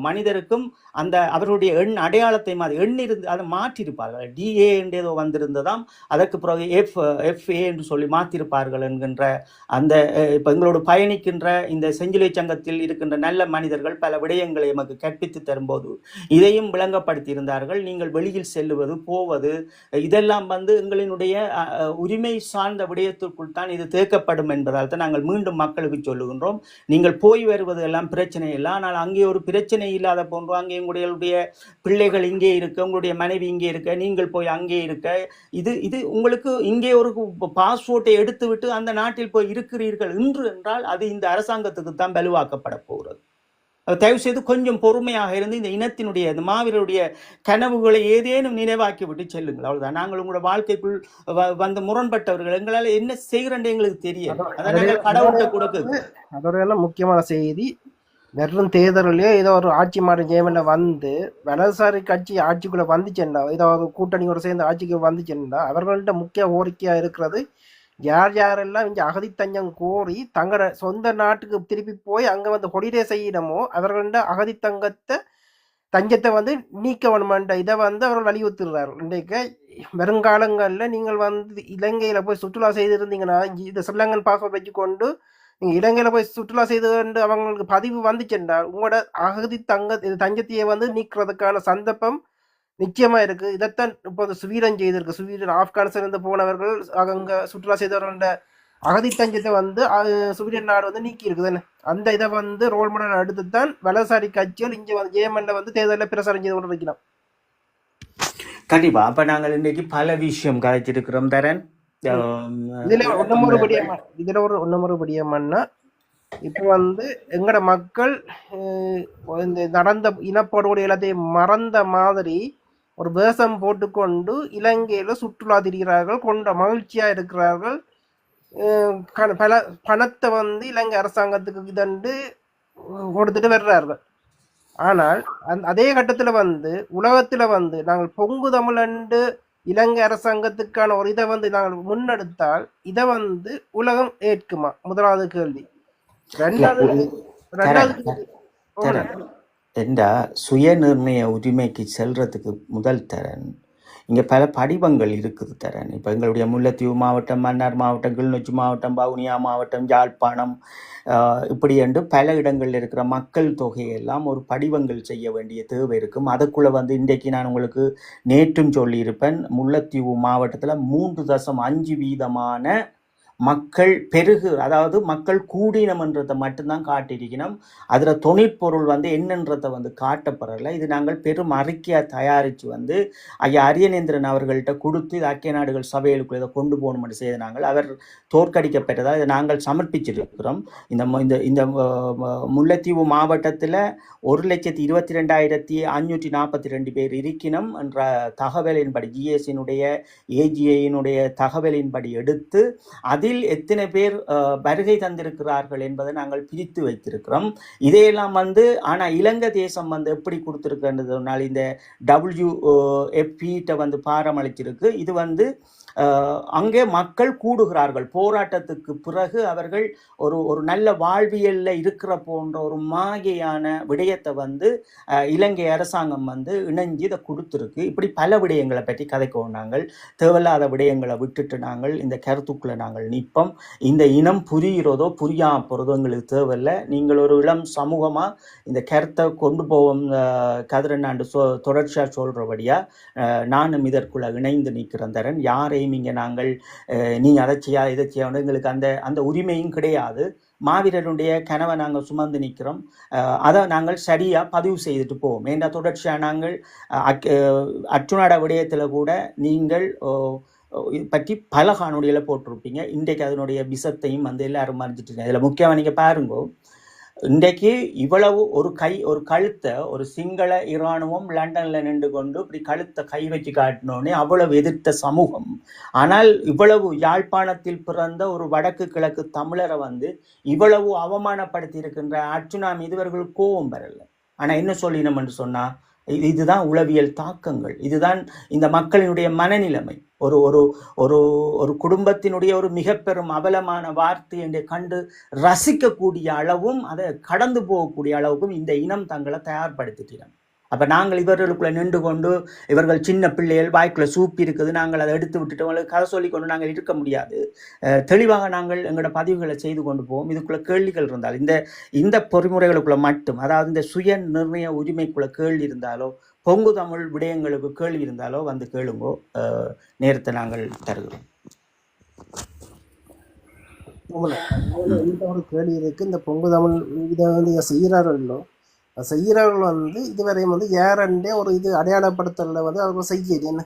மனிதருக்கும் அந்த அவர்களுடைய எண் அடையாளத்தை எண்ணிருந்து அதை மாற்றியிருப்பார்கள். DA என்றேதோ வந்திருந்ததாம், அதற்கு பிறகு FA என்று சொல்லி மாற்றிருப்பார்கள் என்கின்ற அந்த இப்போ எங்களோடு பயணிக்கின்ற இந்த செஞ்சிலை சங்கத்தில் இருக்கின்ற நல்ல மனிதர்கள் பல விடயங்களை எமக்கு கற்பித்து தரும்போது இதையும் விளங்கப்படுத்தி இருந்தார்கள். நீங்கள் வெளியில் செல்லுவது போவது இதெல்லாம் எங்களினுடைய உரிமை சார்ந்த விடயத்திற்குள் தான் இது தேக்கப்படும் என்பதால் தான் நாங்கள் மீண்டும் மக்களுக்கு சொல்லுகின்றோம். நீங்கள் போய் வருவது எல்லாம் பிரச்சனை இல்லை, ஆனால் அங்கே ஒரு பிரச்சனை இல்லாத போன்றோம். அங்கே உங்களுடைய பிள்ளைகள் இங்கே இருக்க, உங்களுடைய மனைவி இங்கே இருக்க, நீங்கள் போய் அங்கே இருக்க, இது உங்களுக்கு இங்கே ஒரு பாஸ்போர்ட்டை எடுத்து விட்டு அந்த நாட்டில் போய் இருக்கிறீர்கள் என்று என்றால் அது இந்த அரசாங்கத்துக்கு தான் வலுவாக்கப்பட போகிறது. தயவு செய்து கொஞ்சம் பொறுமையாக இருந்து இந்த இனத்தினுடைய இந்த மாவீரருடைய கனவுகளை ஏதேனும் நினைவாக்கி விட்டு செல்லுங்கள். அவ்வளவுதான். நாங்கள் உங்களோட வாழ்க்கைக்குள் முரண்பட்டவர்கள், எங்களால் என்ன செய்கிறேன் எங்களுக்கு தெரியும். அதான் கடவுள்கிட்ட கொடுக்குது. அதோட முக்கியமான செய்தி, வெறும் தேர்தலே ஏதோ ஒரு ஆட்சி மாறு ஜெயமன்ல வலதுசாரி கட்சி ஆட்சிக்குள்ள வந்துச்சுன்னா, ஏதோ ஒரு கூட்டணியோட சேர்ந்து ஆட்சிக்கு வந்துச்சுன்னா அவர்கள்ட்ட முக்கிய கோரிக்கையா இருக்கிறது, யார் யாரெல்லாம் இங்க அகதி தஞ்சம் கோரி தங்களோட சொந்த நாட்டுக்கு திருப்பி போய் அங்க ஹொலிடே செய்யணுமோ அவர்கள்ட்ட அகதி தஞ்சத்தை நீக்க வேணுமென்ற இதை அவர்கள் வலியுறுத்துகிறார்கள். இன்றைக்கு வருங்காலங்களில் நீங்கள் இலங்கையில போய் சுற்றுலா செய்திருந்தீங்கன்னா, இந்த ஸ்ரீலங்கன் பாஸ்போர்ட் வச்சுக்கொண்டு நீங்க இலங்கையில போய் சுற்றுலா செய்து அவங்களுக்கு பதிவு வந்துச்சுன்னா உங்களோட அகதி தஞ்சத்தையே நீக்கிறதுக்கான சந்தர்ப்பம் நிச்சயமா இருக்கு. இதைத்தான் இப்போ ஸ்வீடன் செய்திருக்கு. ஸ்வீடன் ஆப்கானிஸ்தான் இருந்து போனவர்கள் அங்க சுற்றுலா செய்தவர்களோட அகதி தஞ்சத்தை ஸ்வீடன் நாடு நீக்கி இருக்குதுன்னு அந்த இதை ரோல் மாடல் எடுத்துத்தான் வலதுசாரி கட்சிகள் இங்க ஜேஎம்என்ல தேர்தலில் பிரசாரம் செய்து கொண்டு வைக்கலாம். கண்டிப்பா. அப்ப நாங்கள் இன்னைக்கு பல விஷயம் கதைச்சிருக்கிறோம் தரன். இதுல ஒரு ஒன்னமொரு படியம்னா இப்போ வந்து எங்கட மக்கள் அஹ், இந்த நடந்த இனப்படுகொலை எல்லாத்தையும் மறந்த மாதிரி ஒரு வேஷம் போட்டுக்கொண்டு இலங்கையில சுற்றுலா திரிகிறார்கள், கொண்ட மகிழ்ச்சியா இருக்கிறார்கள். பல பணத்தை வந்து இலங்கை அரசாங்கத்துக்கு இதண்டு கொடுத்துட்டு வர்றார்கள். ஆனால் அதே கட்டத்துல வந்து உலகத்துல வந்து நாங்கள் பொங்கு தமிழண்டு இலங்கை அரசாங்கத்துக்கான ஒரு இதை வந்து நாங்கள் முன்னெடுத்தால் இதை வந்து உலகம் ஏற்குமா? முதலாவது கேள்வி. இல்ல ரெண்டாவது ரெண்டாவது தரேன் கேள்வி. தரேன் என்றா சுய நிர்ணய உரிமைக்கு செல்றதுக்கு முதல் தரன் இங்கே பல படிவங்கள் இருக்குது தரன். இப்போ எங்களுடைய முல்லைத்தீவு மாவட்டம், மன்னார் மாவட்டம், கிளிநொச்சி மாவட்டம், வவுனியா மாவட்டம், யாழ்ப்பாணம், இப்படி என்று பல இடங்களில் இருக்கிற மக்கள் தொகையெல்லாம் ஒரு படிவங்கள் செய்ய வேண்டிய தேவை இருக்கும். அதுக்குள்ளே வந்து இன்றைக்கு நான் உங்களுக்கு நேற்றும் சொல்லியிருப்பேன், முல்லைத்தீவு மாவட்டத்தில் 3.5% மக்கள் அதாவது மக்கள் கூடினம்ன்றதை மட்டும்தான் காட்டியிருக்கணும். அதில் தொழிற்பொருள் வந்து என்னன்றதை வந்து காட்டப்படலை. இது நாங்கள் பெரும் அறிக்கையாக தயாரித்து வந்து ஐயா அரியநேந்திரன் அவர்கள்ட்ட கொடுத்து இது ஐக்கிய நாடுகள் சபைகளுக்குள்ள இதை கொண்டு போகணும்னு செய்த நாங்கள் அவர் தோற்கடிக்கப்பட்டதாக இதை நாங்கள் சமர்ப்பிச்சிருக்கிறோம். இந்த இந்த இந்த முல்லைத்தீவு மாவட்டத்தில் 1,22,542 பேர் இருக்கணும் என்ற தகவலின்படி, ஜிஎஸ்சினுடைய ஏஜிஐயினுடைய தகவலின்படி எடுத்து அதில் எத்தனை பேர் வருகை தந்திருக்கிறார்கள் என்பதை நாங்கள் பிரித்து வைத்திருக்கிறோம். இதையெல்லாம் வந்து ஆனால் இலங்கை தேசம் வந்து எப்படி கொடுத்துருக்குன்றதுனால இந்த WFP வந்து பாரமளிச்சிருக்கு. இது வந்து அங்கே மக்கள் கூடுகிறார்கள். போராட்டத்துக்கு பிறகு அவர்கள் ஒரு நல்ல வாழ்வியலில் இருக்கிற போன்ற ஒரு மாயையான விடயத்தை வந்து இலங்கை அரசாங்கம் வந்து இணைஞ்சு இதை கொடுத்துருக்கு. இப்படி பல விடயங்களை பற்றி கதைக்கோம். நாங்கள் தேவையில்லாத விடயங்களை விட்டுட்டு நாங்கள் இந்த கருத்துக்குள்ளே நாங்கள் நிற்போம். இந்த இனம் புரிகிறதோ புரியாம போகிறதோ எங்களுக்கு தேவையில்லை. நீங்கள் ஒரு இளம் சமூகமாக இந்த கருத்தை கொண்டு போவோம். கதிரண்ணாண்டு தொடர்ச்சியாக சொல்கிறபடியா நானும் இதற்குள்ள இணைந்து நிற்கிறேன் தரன். யாரையும் இங்கே நாங்கள் நீங்கள் அதை செய்யா இதை செய்ய எங்களுக்கு அந்த உரிமையும் கிடையாது. மாவீரனுடைய கனவை நாங்கள் சுமந்து நிற்கிறோம். அதை நாங்கள் சரியாக பதிவு செய்துட்டு போவோம். ஏன்னா தொடர்ச்சியாக நாங்கள் அர்ச்சுனாட விடயத்தில் கூட நீங்கள் பற்றி பல காணொலிகளை போட்டிருப்பீங்க. இன்றைக்கு அதனுடைய விஷத்தையும் வந்து எல்லாரும் மறைஞ்சிட்டு இதில் முக்கியமாக நீங்கள் பாருங்கோ, இன்றைக்கு இவ்வளவு ஒரு கழுத்தை ஒரு சிங்கள இராணுவம் லண்டன்ல நின்று கொண்டு இப்படி கழுத்தை கை வச்சு காட்டினோடனே அவ்வளவு எதிர்த்த சமூகம். ஆனால் இவ்வளவு யாழ்ப்பாணத்தில் பிறந்த ஒரு வடக்கு கிழக்கு தமிழரை வந்து இவ்வளவு அவமானப்படுத்தி இருக்கின்ற அர்ச்சுனா மீது இவர்களுக்கு கோபம் வரல. ஆனா என்ன சொல்லினோம் என்று சொன்னா, இதுதான் உளவியல் தாக்கங்கள், இதுதான் இந்த மக்களினுடைய மனநிலைமை. ஒரு ஒரு ஒரு ஒரு குடும்பத்தினுடைய ஒரு மிக பெரும் அவலமான வார்த்தை என்று கண்டு ரசிக்கக்கூடிய அளவும் அதை கடந்து போகக்கூடிய அளவுக்கும் இந்த இனம் தங்களை தயார்படுத்திக்கிறோம். அப்போ நாங்கள் இவர்களுக்குள்ள நின்று கொண்டு இவர்கள் சின்ன பிள்ளைகள் வாய்க்குள்ள சூப்பி இருக்குது, நாங்கள் அதை எடுத்து விட்டுட்டு அவங்களுக்கு கதை சொல்லி கொண்டு நாங்கள் இருக்க முடியாது. தெளிவாக நாங்கள் எங்களோட பதிவுகளை செய்து கொண்டு போவோம். இதுக்குள்ள கேள்விகள் இருந்தால் இந்த பொறிமுறைகளுக்குள்ள மட்டும், அதாவது இந்த சுய நிர்ணய உரிமைக்குள்ள கேள்வி இருந்தாலோ பொங்கு தமிழ் விடயங்களுக்கு கேள்வி இருந்தாலோ வந்து கேளுங்கோ. நேரத்தை நாங்கள் தருகிறோம். என்கிட்ட ஒரு கேள்வி இருக்கு. இந்த பொங்கு தமிழ் இதை வந்து செய்கிறார்களோ செய்கிறவர்கள் வந்து இதுவரையும் வந்து யாரண்டே ஒரு இது அடையாளப்படுத்தல வந்து அவர்கள் செய்யது என்ன?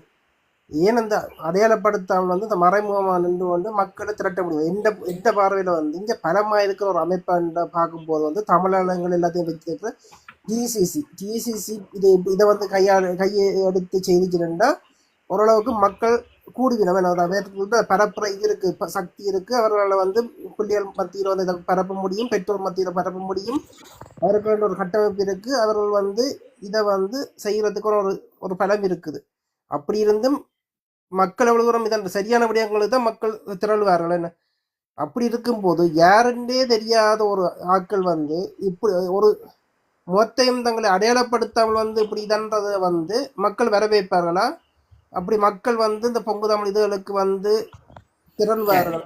ஏன் அந்த அடையாளப்படுத்தாமல் வந்து இந்த மறைமுகமாக நின்று வந்து மக்களை திரட்ட முடியும்? எந்த பார்வையில் வந்து இங்கே பலமாக இருக்கிற ஒரு அமைப்பாண்ட பார்க்கும்போது வந்து தமிழகங்கள் எல்லாத்தையும் வச்சிருக்கிற டிசிசி இதை வந்து கையை எடுத்து செய்திச்சுன்னா ஓரளவுக்கு மக்கள் கூடுவினவன் பரப்புற இது இருக்கு, சக்தி இருக்கு. அவர்களை வந்து பிள்ளைகள் மத்தியில் வந்து இதை பரப்ப முடியும், பெற்றோர் மத்தியில் பரப்ப முடியும். அவருக்கு ஒரு கட்டமைப்பு இருக்கு. அவர்கள் வந்து இதை வந்து செய்யறதுக்கு ஒரு பலம் இருக்குது. அப்படி இருந்தும் மக்கள் எவ்வளவு தூரம் இதன் சரியான விடயங்களுக்கு தான் மக்கள் திரளுவார்கள் என்ன? அப்படி இருக்கும்போது யாருன்றே தெரியாத ஒரு ஆட்கள் வந்து இப்படி ஒரு மொத்தையும் தங்களை அடையாளப்படுத்தாமல் வந்து இப்படி இதன்றதை வந்து மக்கள் வரவேற்பார்களா? அப்படி மக்கள் வந்து இந்த பொங்கு தமிழ் இதுகளுக்கு வந்து திரள்வார்கள்.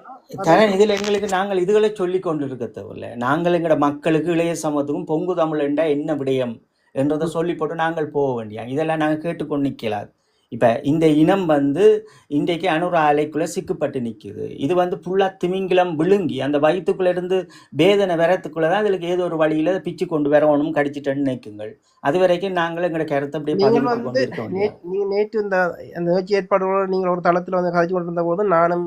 இதில் எங்களுக்கு நாங்கள் இதுகளை சொல்லி கொண்டு இருக்க தேவையில்லை. நாங்கள் எங்களோட மக்களுக்கு இளைய சமத்துக்கும் பொங்கு தமிழ் என்றா என்ன விடயம் என்றதை சொல்லி போட்டு நாங்கள் போக வேண்டிய இதெல்லாம் நாங்கள் கேட்டுக்கொண்டு நிற்கலாது. இப்போ இந்த இனம் வந்து இன்றைக்கு அணுற அலைக்குள்ளே சிக்கப்பட்டு நிற்குது. இது வந்து ஃபுல்லாக திமிங்கிலம் விழுங்கி அந்த வயிற்றுக்குள்ளே இருந்து வேதனை வரத்துக்குள்ளே தான் அதுக்கு ஏதோ ஒரு வழியில் பிச்சு கொண்டு வரணும், கடிச்சிட்டேன்னு நினைக்குங்கள். அது வரைக்கும் நாங்கள் எங்களோட கருத்தை அப்படியே பதிவு கொண்டு இருக்கோம். நீங்கள் நேற்று அந்த நிகழ்ச்சி ஏற்பாடுகளோடு நீங்கள் ஒரு தளத்தில் வந்து கதைச்சு கொண்டு இருந்த போது நானும்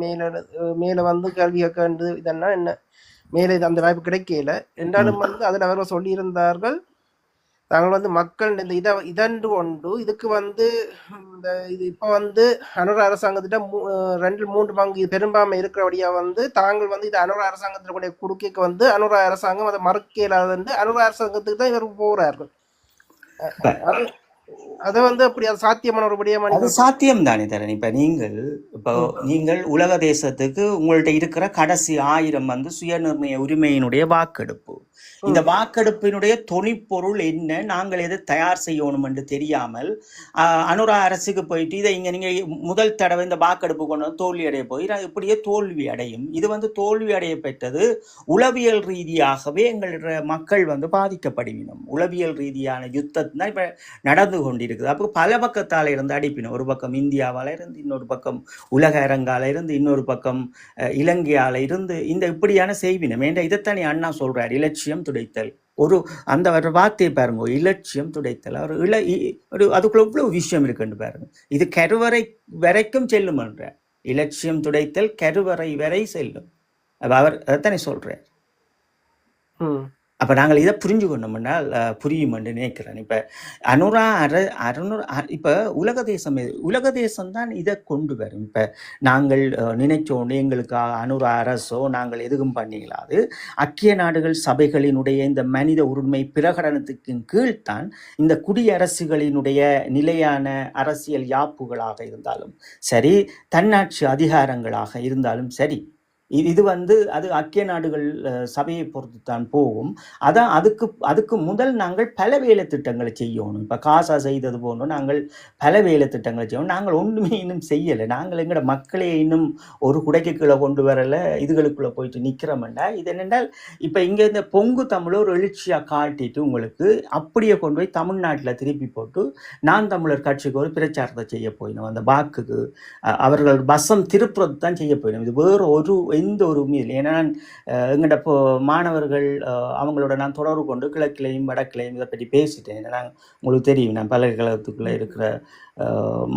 மேலே வந்து கேள்வி கேட்க வேண்டியது இதெல்லாம் என்ன மேலே அந்த வாய்ப்பு கிடைக்கல என்றாலும் வந்து அதில் அவர்கள் சொல்லியிருந்தார்கள் தாங்கள் வந்து மக்கள் இந்த இதன்று கொண்டு இதுக்கு வந்து இந்த இது இப்போ வந்து அனுர அரசாங்கத்திட்ட 2/3 பெரும்பான்மை இருக்கிறபடியா வந்து தாங்கள் வந்து இது அனுர அரசாங்கத்தினுடைய குறுக்கேக்கு வந்து அனுர அரசாங்கம் அதை மறுக்க இயலாது அனுர அரசாங்கத்துக்கு தான் இவர் போகிறார்கள். அது அதை வந்து அப்படி அது சாத்தியமான ஒரு விடயமா அது நீங்கள் சாத்தியம் தானே தரன். இப்போ நீங்கள் உலக தேசத்துக்கு உங்கள்ட்ட இருக்கிற கடைசி 1000 வந்து சுயநிர்ணய உரிமையினுடைய வாக்கெடுப்பு. இந்த வாக்கெடுப்பினுடைய தொனிப்பொருள் என்ன, நாங்கள் எதை தயார் செய்யணும் என்று தெரியாமல் அனுரா அரசுக்கு போயிட்டு இதை இங்க நீங்க முதல் தடவை இந்த வாக்கெடுப்பு கொண்டு வந்து தோல்வி அடைய போய் இப்படியே தோல்வி அடையும். இது வந்து தோல்வி அடைய பெற்றது உளவியல் ரீதியாகவே எங்களுடைய மக்கள் வந்து பாதிக்கப்படுவினோம். உளவியல் ரீதியான யுத்தம் தான் இப்ப நடந்து கொண்டிருக்குது. அப்போ பல பக்கத்தால இருந்து அடிப்பினோம். ஒரு பக்கம் இந்தியாவால இருந்து, இன்னொரு பக்கம் உலக அரங்கால இருந்து, இன்னொரு பக்கம் இலங்கையால இருந்து இந்த இப்படியான செய்வினம். ஏன்டா இதைத்தானே அண்ணா சொல்றாரு, இலட்சியம் துடைத்தல். ஒரு அந்த வார்த்தையை பாருங்க, இலட்சியம் துடைத்தல். ஒரு அதுக்குள்ள எவ்வளவு விஷயம் இருக்குன்னு பாருங்க. இது கருவறை வரைக்கும் செல்லும் என்ற இலட்சியம் துடைத்தல் கருவறை வரை செல்லும். அவர் அதைத்தானே சொல்றார். அப்போ நாங்கள் இதை புரிஞ்சு கொண்டோம்னால் புரியும் என்று நினைக்கிறேன். இப்போ இப்போ உலக தேசம் தான் இதை கொண்டு வரும். இப்போ நாங்கள் நினைச்சோன்னு எங்களுக்கு அனுரா அரசோ நாங்கள் எதுவும் பண்ணிக்கலாது. ஐக்கிய நாடுகள் சபைகளினுடைய இந்த மனித உரிமை பிரகடனத்துக்கு கீழ்தான் இந்த குடியரசுகளினுடைய நிலையான அரசியல் யாப்புகளாக இருந்தாலும் சரி, தன்னாட்சி அதிகாரங்களாக இருந்தாலும் சரி, இது வந்து அது ஐக்கிய நாடுகள் சபையை பொறுத்து தான் போகும். அதான் அதுக்கு முதல் நாங்கள் பல வேலை திட்டங்களை செய்யணும். இப்போ காசா செய்தது போன்று நாங்கள் பல வேலை திட்டங்களை செய்யணும். நாங்கள் ஒன்றுமே இன்னும் செய்யலை. நாங்கள் எங்களோட மக்களே இன்னும் ஒரு குடைக்கு கீழே கொண்டு வரலை. இதுகளுக்குள்ளே போயிட்டு நிற்கிறோம்டா. இது என்னென்றால் இப்போ இங்கே இந்த பொங்கு தமிழை ஒரு எழுச்சியாக காட்டிட்டு உங்களுக்கு அப்படியே கொண்டு போய் தமிழ்நாட்டில் திருப்பி போட்டு நான் தமிழர் கட்சிக்கு ஒரு பிரச்சாரத்தை செய்ய போயினோம். அந்த வாக்குக்கு அவர்கள் வசம் திருப்புறது தான் செய்ய போயினோம். இது வேறு எந்த ஒரு உண்மையில். ஏன்னா எங்கள்ட மாணவர்கள் அவங்களோட நான் தொடர்பு கொண்டு கிழக்கிலையும் வடக்கிலையும் இதை பற்றி பேசிட்டேன். ஏன்னா உங்களுக்கு தெரியும், நான் பல்கலைக்கழகத்துக்குள்ளே இருக்கிற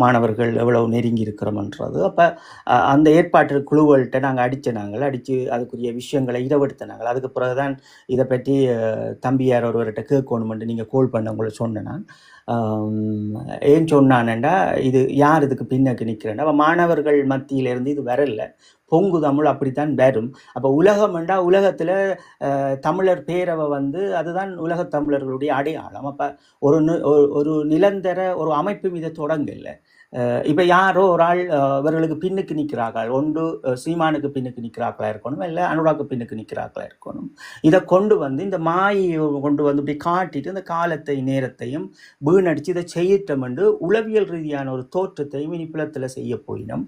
மாணவர்கள் எவ்வளவு நெருங்கி இருக்கிறோம்ன்றது. அப்போ அந்த ஏற்பாட்டு குழுக்கள்கிட்ட நாங்கள் அடித்து அதுக்குரிய விஷயங்களை இரவெடுத்தினாங்க. அதுக்கு பிறகுதான் இதை பற்றி தம்பியார் ஒருவர்கிட்ட கேட்கணுமென்று நீங்கள் கோல் பண்ண உங்களை சொன்னேன். நான் ஏன் சொன்னானேண்டா, இது யார் இதுக்கு பின்னக்கு நிற்கிறேன்டா, அப்போ மாணவர்கள் மத்தியிலேருந்து இது வரல. பொங்கு தமிழ் அப்படித்தான் வரும். அப்போ உலகம்ண்டா உலகத்தில் தமிழர் பேரவை வந்து அதுதான் உலக தமிழர்களுடைய அடையாளம். அப்போ ஒரு நிரந்தர ஒரு அமைப்பு இதை தொடங்கல. இப்போ யாரோ ஒரு ஆள் இவர்களுக்கு பின்னுக்கு நிற்கிறார்கள், ஒன்று சீமானுக்கு பின்னுக்கு நிற்கிறார்களா இருக்கணும், இல்லை அனுராக்கு பின்னுக்கு நிற்கிறார்களா இருக்கணும். இதை கொண்டு வந்து இந்த மாயை கொண்டு வந்து இப்படி காட்டிட்டு இந்த காலத்தை நேரத்தையும் வீணடிச்சு இதை செய்யிட்டோம் என்று உளவியல் ரீதியான ஒரு தோற்றத்தையும் இனி புலத்தில் செய்ய போயினோம்.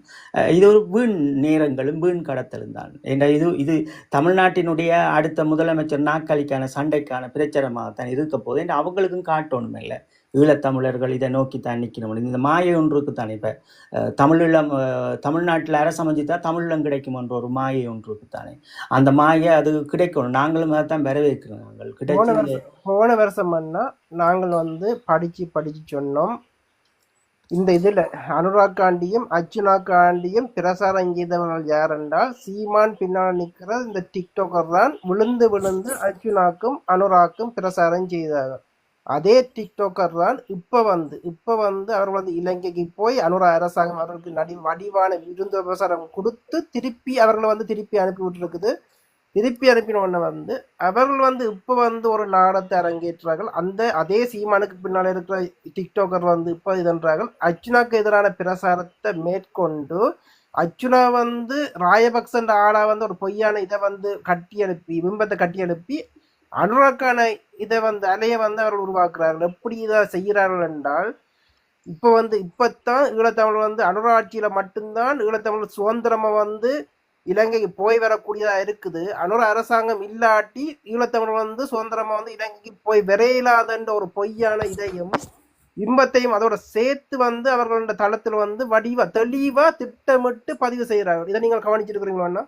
இது ஒரு வீண் நேரங்களும் வீண் கடத்தலும் தான். ஏன்னா இது தமிழ்நாட்டினுடைய அடுத்த முதலமைச்சர் நாற்காலிக்கான சண்டைக்கான பிரச்சாரமாகத்தான் இருக்க போது. ஏன்னா அவங்களுக்கும் காட்டணும் இல்லை, ஈழத்தமிழர்கள் இதை நோக்கித்தான் நிற்கணும். இந்த மாயை ஒன்றுக்கு தானே இப்போ தமிழ்நாட்டில் அரசமைஞ்சுதான் தமிழம் கிடைக்கும் என்ற ஒரு மாயை ஒன்றுக்கு தானே. அந்த மாயை அது கிடைக்கணும். நாங்களும் அதை தான் வரவேற்கிறோம். நாங்கள் கிடைச்சி போன வருஷம் நாங்கள் வந்து படிச்சு சொன்னோம். இந்த இதில் அனுராக்காண்டியும் அர்ச்சுனாக்காண்டியும் பிரசாரம் செய்தவர்கள் யார் என்றால் சீமான் பின்னால் நிற்கிற இந்த டிக்டாக்கர் தான் விழுந்து அர்ச்சுனாக்கும் அனுராக்கும் பிரசாரம் செய்தார்கள். அதே டிக்டாக்கர் தான் இப்போ வந்து அவர்கள் வந்து இலங்கைக்கு போய் அனுரா அரசாங்கம் அவர்களுக்கு வடிவான விருந்து பிரசாரம் கொடுத்து அவர்களை வந்து திருப்பி அனுப்பி விட்டுருக்குது. திருப்பி அனுப்பினோன்னு வந்து அவர்கள் வந்து இப்போ வந்து ஒரு நாடத்தை அரங்கேற்றார்கள். அதே சீமானுக்கு பின்னால் இருக்கிற டிக்டாக்கர் வந்து இப்போ இதன்றார்கள். அர்ச்சுனாக்கு எதிரான பிரசாரத்தை மேற்கொண்டு அர்ச்சுனா வந்து ராயபக்சன்ற ஆளா வந்து ஒரு பொய்யான இதை வந்து பிம்பத்தை கட்டி அனுப்பி அனுராக்கான இதை வந்து அலையை வந்து அவர்கள் உருவாக்குறார்கள். எப்படி இதை செய்கிறார்கள் என்றால் இப்பத்தான் ஈழத்தமிழ் வந்து அனுராட்சியில மட்டும்தான் ஈழத்தமிழ் சுதந்திரமா வந்து இலங்கைக்கு போய் வரக்கூடியதா இருக்குது. அனுரா அரசாங்கம் இல்லாட்டி ஈழத்தமிழ் வந்து சுதந்திரமா வந்து இலங்கைக்கு போய் விரையிலாதன்ற ஒரு பொய்யான இதையும் இன்பத்தையும் அதோட சேர்த்து வந்து அவர்களோட தளத்தில் வந்து தெளிவா திட்டமிட்டு பதிவு செய்கிறார்கள். இதை நீங்கள் கவனிச்சிருக்கிறீங்களா?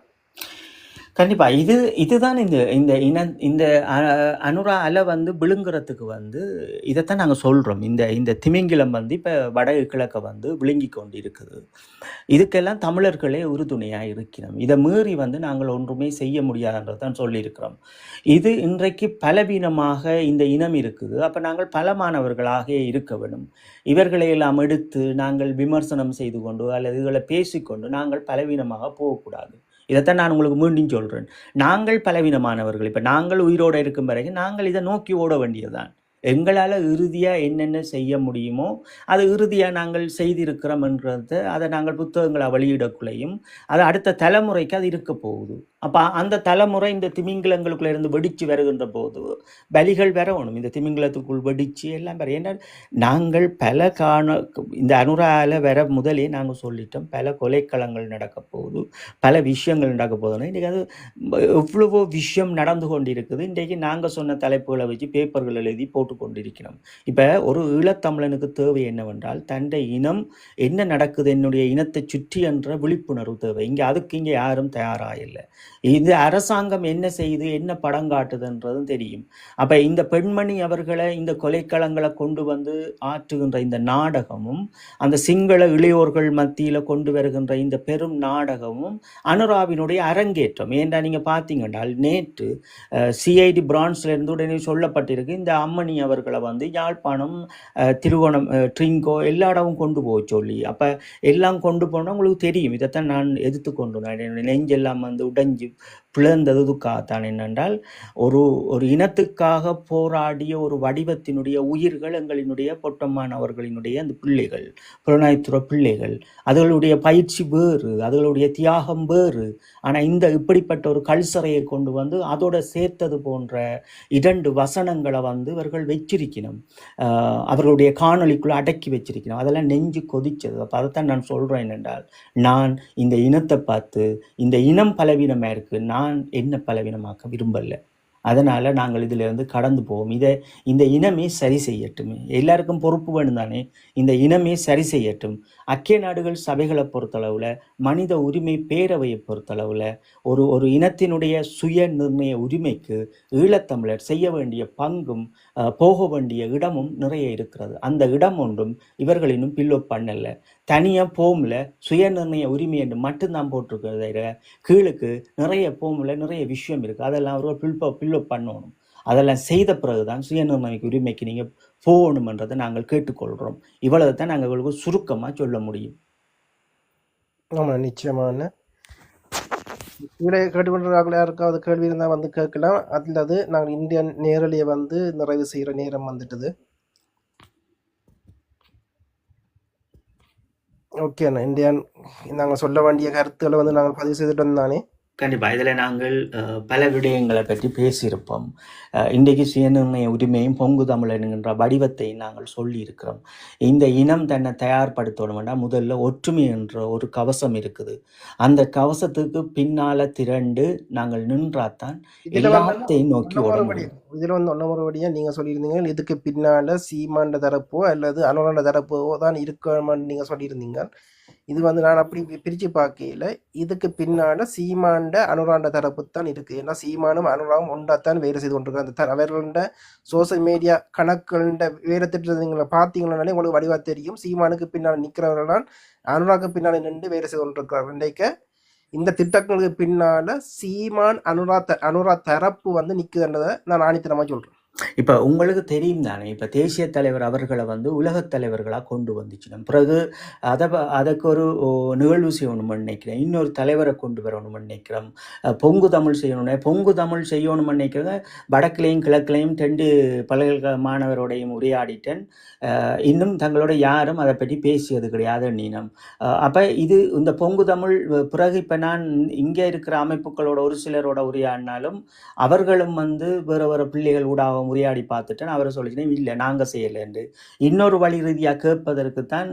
கண்டிப்பா. இதுதான் இந்த இந்த இந்த அனுரா அலை வந்து விழுங்குறதுக்கு வந்து இதைத்தான் நாங்க சொல்றோம். இந்த திமிங்கிலம் வந்து இப்ப வடகிழக்க வந்து விழுங்கி கொண்டு இருக்குது. இதுக்கெல்லாம் தமிழர்களே உறுதுணையா இருக்கிறோம். இதை மீறி வந்து நாங்கள் ஒன்றுமே செய்ய முடியாதுன்றதான் சொல்லியிருக்கிறோம். இது இன்றைக்கு பலவீனமாக இந்த இனம் இருக்குது. அப்ப நாங்கள் பலமானவர்களாக இருக்க வேண்டும். இவர்களை எல்லாம் எடுத்து நாங்கள் விமர்சனம் செய்து கொண்டு அல்லது இதுகளை பேசிக்கொண்டு நாங்கள் பலவீனமாக போகக்கூடாது. இதைத்தான் நான் உங்களுக்கு மீண்டும் சொல்றேன். நாங்கள் பலவீனமானவர்கள். இப்ப நாங்கள் உயிரோடு இருக்கும் வரைக்கும் நாங்கள் இதை நோக்கி ஓட வேண்டியதுதான். எங்களால் இறுதியாக என்னென்ன செய்ய முடியுமோ அது இறுதியாக நாங்கள் செய்திருக்கிறோம் என்றதை அதை நாங்கள் புத்தகங்களை வெளியிடக்குள்ளையும் அது அடுத்த தலைமுறைக்கு அது இருக்க போகுது. அப்போ அந்த தலைமுறை இந்த திமிங்கிலங்களுக்குள்ள இருந்து வெடிச்சு வருகின்ற போது பலிகள் வரணும். இந்த திமிங்கிலத்துக்குள் வெடிச்சு எல்லாம் வர. ஏன்னா நாங்கள் பல இந்த அனுரால வர முதலே நாங்கள் சொல்லிட்டோம், பல கொலைக்களங்கள் நடக்க போகுது, பல விஷயங்கள் நடக்க போகுதுன்னா இன்றைக்கி அது எவ்வளவோ விஷயம் நடந்து கொண்டிருக்குது. இன்றைக்கு நாங்கள் சொன்ன தலைப்புகளை வச்சு பேப்பர்கள் எழுதி போட்டு கொண்டிருக்கிறோம். இப்போ ஒரு ஈழத்தமிழனுக்கு தேவை என்னவென்றால் தன்னுடைய இனம் என்ன நடக்குது, என்னுடைய இனத்தை சுற்றி என்ற விழிப்புணர்வு தேவை. இங்கே யாரும் தயாராக. இது அரசாங்கம் என்ன செய்யுது, என்ன படம் காட்டுதுன்றதும் தெரியும். அப்ப இந்த பெண்மணி அவர்களை இந்த கொலைக்களங்களை கொண்டு வந்து ஆற்றுகின்ற இந்த நாடகமும் அந்த சிங்கள இளையோர்கள் மத்தியில கொண்டு வருகின்ற இந்த பெரும் நாடகமும் அனுராவினுடைய அரங்கேற்றம். ஏன்டா நீங்க பார்த்தீங்கன்னால் நேற்று சிஐடி பிரான்ஸ்ல இருந்து உடனே சொல்லப்பட்டிருக்கு இந்த அம்மணி அவர்களை வந்து யாழ்ப்பாணம், திருவோணம், ட்ரிங்கோ எல்லா இடமும் கொண்டு போக சொல்லி. அப்ப எல்லாம் கொண்டு போனால் உங்களுக்கு தெரியும். இதைத்தான் நான் எதிர்த்து கொண்டு நெஞ்செல்லாம் வந்து உடைஞ்சு பிளந்ததுக்காகத்தான். என்னென்றால் ஒரு இனத்துக்காக போராடிய ஒரு வடிவத்தினுடைய உயிர்கள் எங்களினுடைய பொட்டம்மானவர்களினுடைய அந்த பிள்ளைகள், புலனாய்த்துறை பிள்ளைகள், அதுகளுடைய பயிற்சி வேறு, அதுகளுடைய தியாகம் வேறு. ஆனால் இப்படிப்பட்ட ஒரு கல்சரையை கொண்டு வந்து அதோட சேர்த்தது போன்ற 2 வசனங்களை வந்து இவர்கள் வச்சிருக்கணும், அவர்களுடைய காணொலிக்குள்ள அடக்கி வச்சிருக்கணும். அதெல்லாம் நெஞ்சு கொதிச்சது. அப்போ அதைத்தான் நான் சொல்றேன். என்னென்றால் நான் இந்த இனத்தை பார்த்து இந்த இனம் பலவீனமாக இருக்கு, நான் என்ன பலவீனமாக்க விரும்பல. அதனால நாங்கள் இதிலிருந்து கடந்து போவோம். இந்த இனமே சரி செய்யட்டும். எல்லாருக்கும் பொறுப்பு வேணும் தானே. இந்த இனமே சரி செய்யட்டும். ஐக்கிய நாடுகள் சபைகளை பொறுத்தளவுல, மனித உரிமை பேரவையை பொறுத்தளவுல ஒரு இனத்தினுடைய சுய நிர்ணய உரிமைக்கு ஈழத்தமிழர் செய்ய வேண்டிய பங்கும் போக வேண்டிய இடமும் நிறைய இருக்கிறது. அந்த இடம் ஒன்றும் இவர்கள் இன்னும் பில்லப் பண்ணல. தனியாக போம்ல சுய நிர்ணய உரிமை என்று மட்டும்தான் போட்டிருக்கிறத கீழுக்கு நிறைய போம்ல நிறைய விஷயம் இருக்குது. அதெல்லாம் அவர்கள் பில்லப் பண்ணணும். அதெல்லாம் செய்த பிறகுதான் சுயநிர்ணய உரிமைக்கு நீங்கள் போகணுமென்றதை நாங்கள் கேட்டுக்கொள்கிறோம். இவ்வளவு தான் நாங்கள் உங்களுக்கு சுருக்கமாக சொல்ல முடியும். ஆமாம், நிச்சயமான இதில் கேட்டுக்கொண்டிருக்காங்களா யாருக்காவது கேள்வி இருந்தால் வந்து கேட்கலாம். அல்லது நாங்கள் இந்தியன் நேரலையை வந்து நிறைவு செய்கிற நேரம் வந்துட்டுது. ஓகே அண்ணா, இந்தியன் நாங்கள் சொல்ல வேண்டிய கருத்துக்களை வந்து நாங்கள் பதிவு செய்துட்டு வந்தானே. கண்டிப்பாக இதில் நாங்கள் பல விடயங்களை பற்றி பேசியிருப்போம். இன்றைக்கு சுயநிர்ணய உரிமையும் பொங்கு தமிழ் என்கின்ற வடிவத்தையும் நாங்கள் சொல்லியிருக்கிறோம். இந்த இனம் தன்னை தயார்படுத்தணும்னா முதல்ல ஒற்றுமை என்ற ஒரு கவசம் இருக்குது. அந்த கவசத்துக்கு பின்னால திரண்டு நாங்கள் நின்றாத்தான் எல்லாத்தையும் நோக்கி ஓட முடியும். இதில் வந்து ஒன்னமுறைபடியாக நீங்கள் சொல்லியிருந்தீங்க, இதுக்கு பின்னால் சீமாண்ட தரப்போ அல்லது அனுராண்ட தரப்போ தான் இருக்கணும்னு நீங்கள் சொல்லியிருந்தீங்க. இது வந்து நான் அப்படி பிரித்து பார்க்கையில் இதுக்கு பின்னால் சீமாண்ட அனுராண்ட தரப்பு தான் இருக்குது. ஏன்னா சீமானும் அனுராவும் ஒன்றாத்தான் வேலை செய்து கொண்டிருக்காங்க. அந்த அவர்களோட சோசியல் மீடியா கணக்குகள வேலை திட்டங்களை பார்த்தீங்கன்னாலே உங்களுக்கு வடிவாக தெரியும். சீமானுக்கு பின்னால் நிற்கிறவர்களால் அனுராக்கு பின்னால் நின்று வேலை செய்து கொண்டிருக்கிறார். இன்றைக்கு இந்த திட்டங்களுக்கு பின்னால் சீமான் அனுரா தரப்பு வந்து நிற்குதுன்றதை நான் ஆணித்தனமாக சொல்கிறேன். இப்போ உங்களுக்கு தெரியும் தானே, இப்போ தேசிய தலைவர் அவர்களை வந்து உலகத் தலைவர்களாக கொண்டு வந்துச்சு. பிறகு அதுக்கு ஒரு நிகழ்வு செய்யணும்னு நினைக்கிறேன். இன்னொரு தலைவரை கொண்டு வரணும்னு நினைக்கிறோம். பொங்கு தமிழ் செய்யணும்னு நினைக்கிறத வடக்கிலையும் கிழக்கிலையும் 2 பல்கலைக்கழக மாணவரோடையும் உரையாடிட்டேன். இன்னும் தங்களோட யாரும் அதை பற்றி பேசியது கிடையாது நீனம். அப்போ இந்த பொங்கு தமிழ் பிறகு இப்போ நான் இங்கே இருக்கிற அமைப்புகளோட ஒரு சிலரோட உரையாடினாலும் அவர்களும் வந்து வேறு பிள்ளைகள் ஊடாக உரையாடி பார்த்துட்டேன். அவரை சொல்லிட்டேன் இல்லை நாங்கள் செய்யலைன்னு. இன்னொரு வழி ரீதியாக கேட்பதற்குத்தான்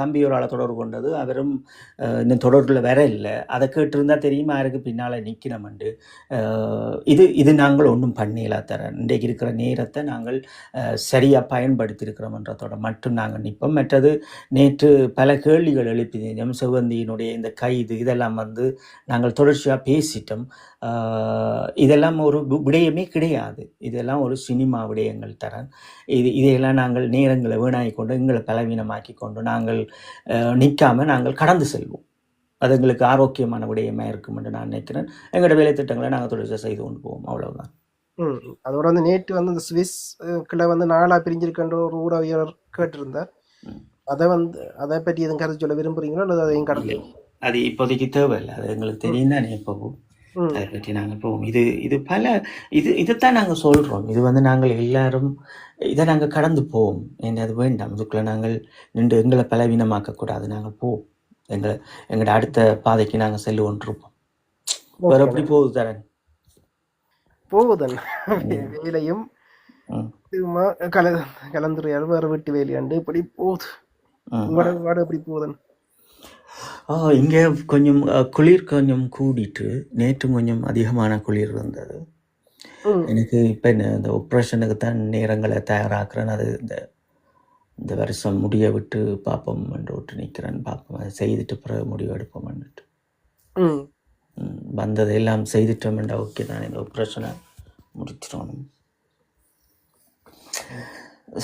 தம்பியோரால் தொடர்பு கொண்டது. அவரும் இந்த தொடர்பில் வேற இல்லை. அதை கேட்டிருந்தா தெரியுமா யாருக்கு பின்னால் நிற்கணும்ண்டு. இது நாங்கள் ஒன்றும் பண்ணிடலா தரேன். இன்றைக்கு இருக்கிற நேரத்தை நாங்கள் சரியாக பயன்படுத்தியிருக்கிறோம்ன்றதோட மட்டும் நாங்கள் நிற்போம். மற்றது நேற்று பல கேள்விகள் எழுப்பினோம். செவ்வந்தியினுடைய இந்த கைது இதெல்லாம் வந்து நாங்கள் தொடர்ச்சியாக பேசிட்டோம். இதெல்லாம் ஒரு விடயமே கிடையாது. இதெல்லாம் ஒரு சினிமா விடயங்கள் தரேன். இதையெல்லாம் நாங்கள் நேரங்களை வீணாக்கி கொண்டு எங்களை பலவீனமாக்கி கொண்டு நாங்கள் நிற்காம நாங்கள் கடந்து செல்வோம். அது எங்களுக்கு ஆரோக்கியமான விடயமாக இருக்கும் என்று நான் நினைக்கிறேன். எங்களோட வேலை திட்டங்களை நாங்கள் தொடர்ச்சியாக செய்து கொண்டு போவோம். அவ்வளவுதான். அதோட வந்து நேற்று வந்து இந்த சுவிஸ் வந்து 4ஆ பிரிஞ்சிருக்கின்ற ஒரு ஊடகவியலர் கேட்டிருந்தார். அதை பற்றி எதுவும் கருத்து சொல்ல விரும்புறீங்களோ அல்லது அதையும் கடந்து? அது இப்போதைக்கு தேவையில்லை. அது எங்களுக்கு தெரியும் தானே. எப்போவும் அதை பற்றி நாங்கள் போவோம். இது பல இதைத்தான் நாங்கள் சொல்கிறோம். இது வந்து நாங்கள் எல்லாரும் இதை நாங்கள் கடந்து போவோம். என்ன அது வேண்டாம். இதுக்குள்ளே நாங்கள் நின்று எங்களை பலவீனமாக்கக்கூடாது. நாங்கள் போவோம். எங்களோட அடுத்த பாதைக்கு நாங்கள் செல்லு கொண்டிருப்போம். வேறு எப்படி போகுது தரேன்? போகுதன் வேலையும் கலந்துரையாடு வேறு வீட்டு வேலையாண்டு இப்படி போகுது. உங்களோட எப்படி போகுதன்? இங்கே கொஞ்சம் குளிர் கொஞ்சம் கூடிட்டு, நேற்று கொஞ்சம் அதிகமான குளிர் இருந்தது. எனக்கு இப்போ இந்த ஆப்ரேஷனுக்கு தான் நேரங்களை தயாராக்குறேன். அது இந்த வருஷம் முடிய விட்டு பார்ப்போம் என்று விட்டு நிற்கிறேன். பார்ப்போம், அதை செய்துட்டு பிறகு முடிவு எடுப்போம்னுட்டு. வந்ததை எல்லாம் செய்துட்டோம்டா. ஓகே தான், இந்த ஆப்ரேஷனை முடிச்சிடணும்.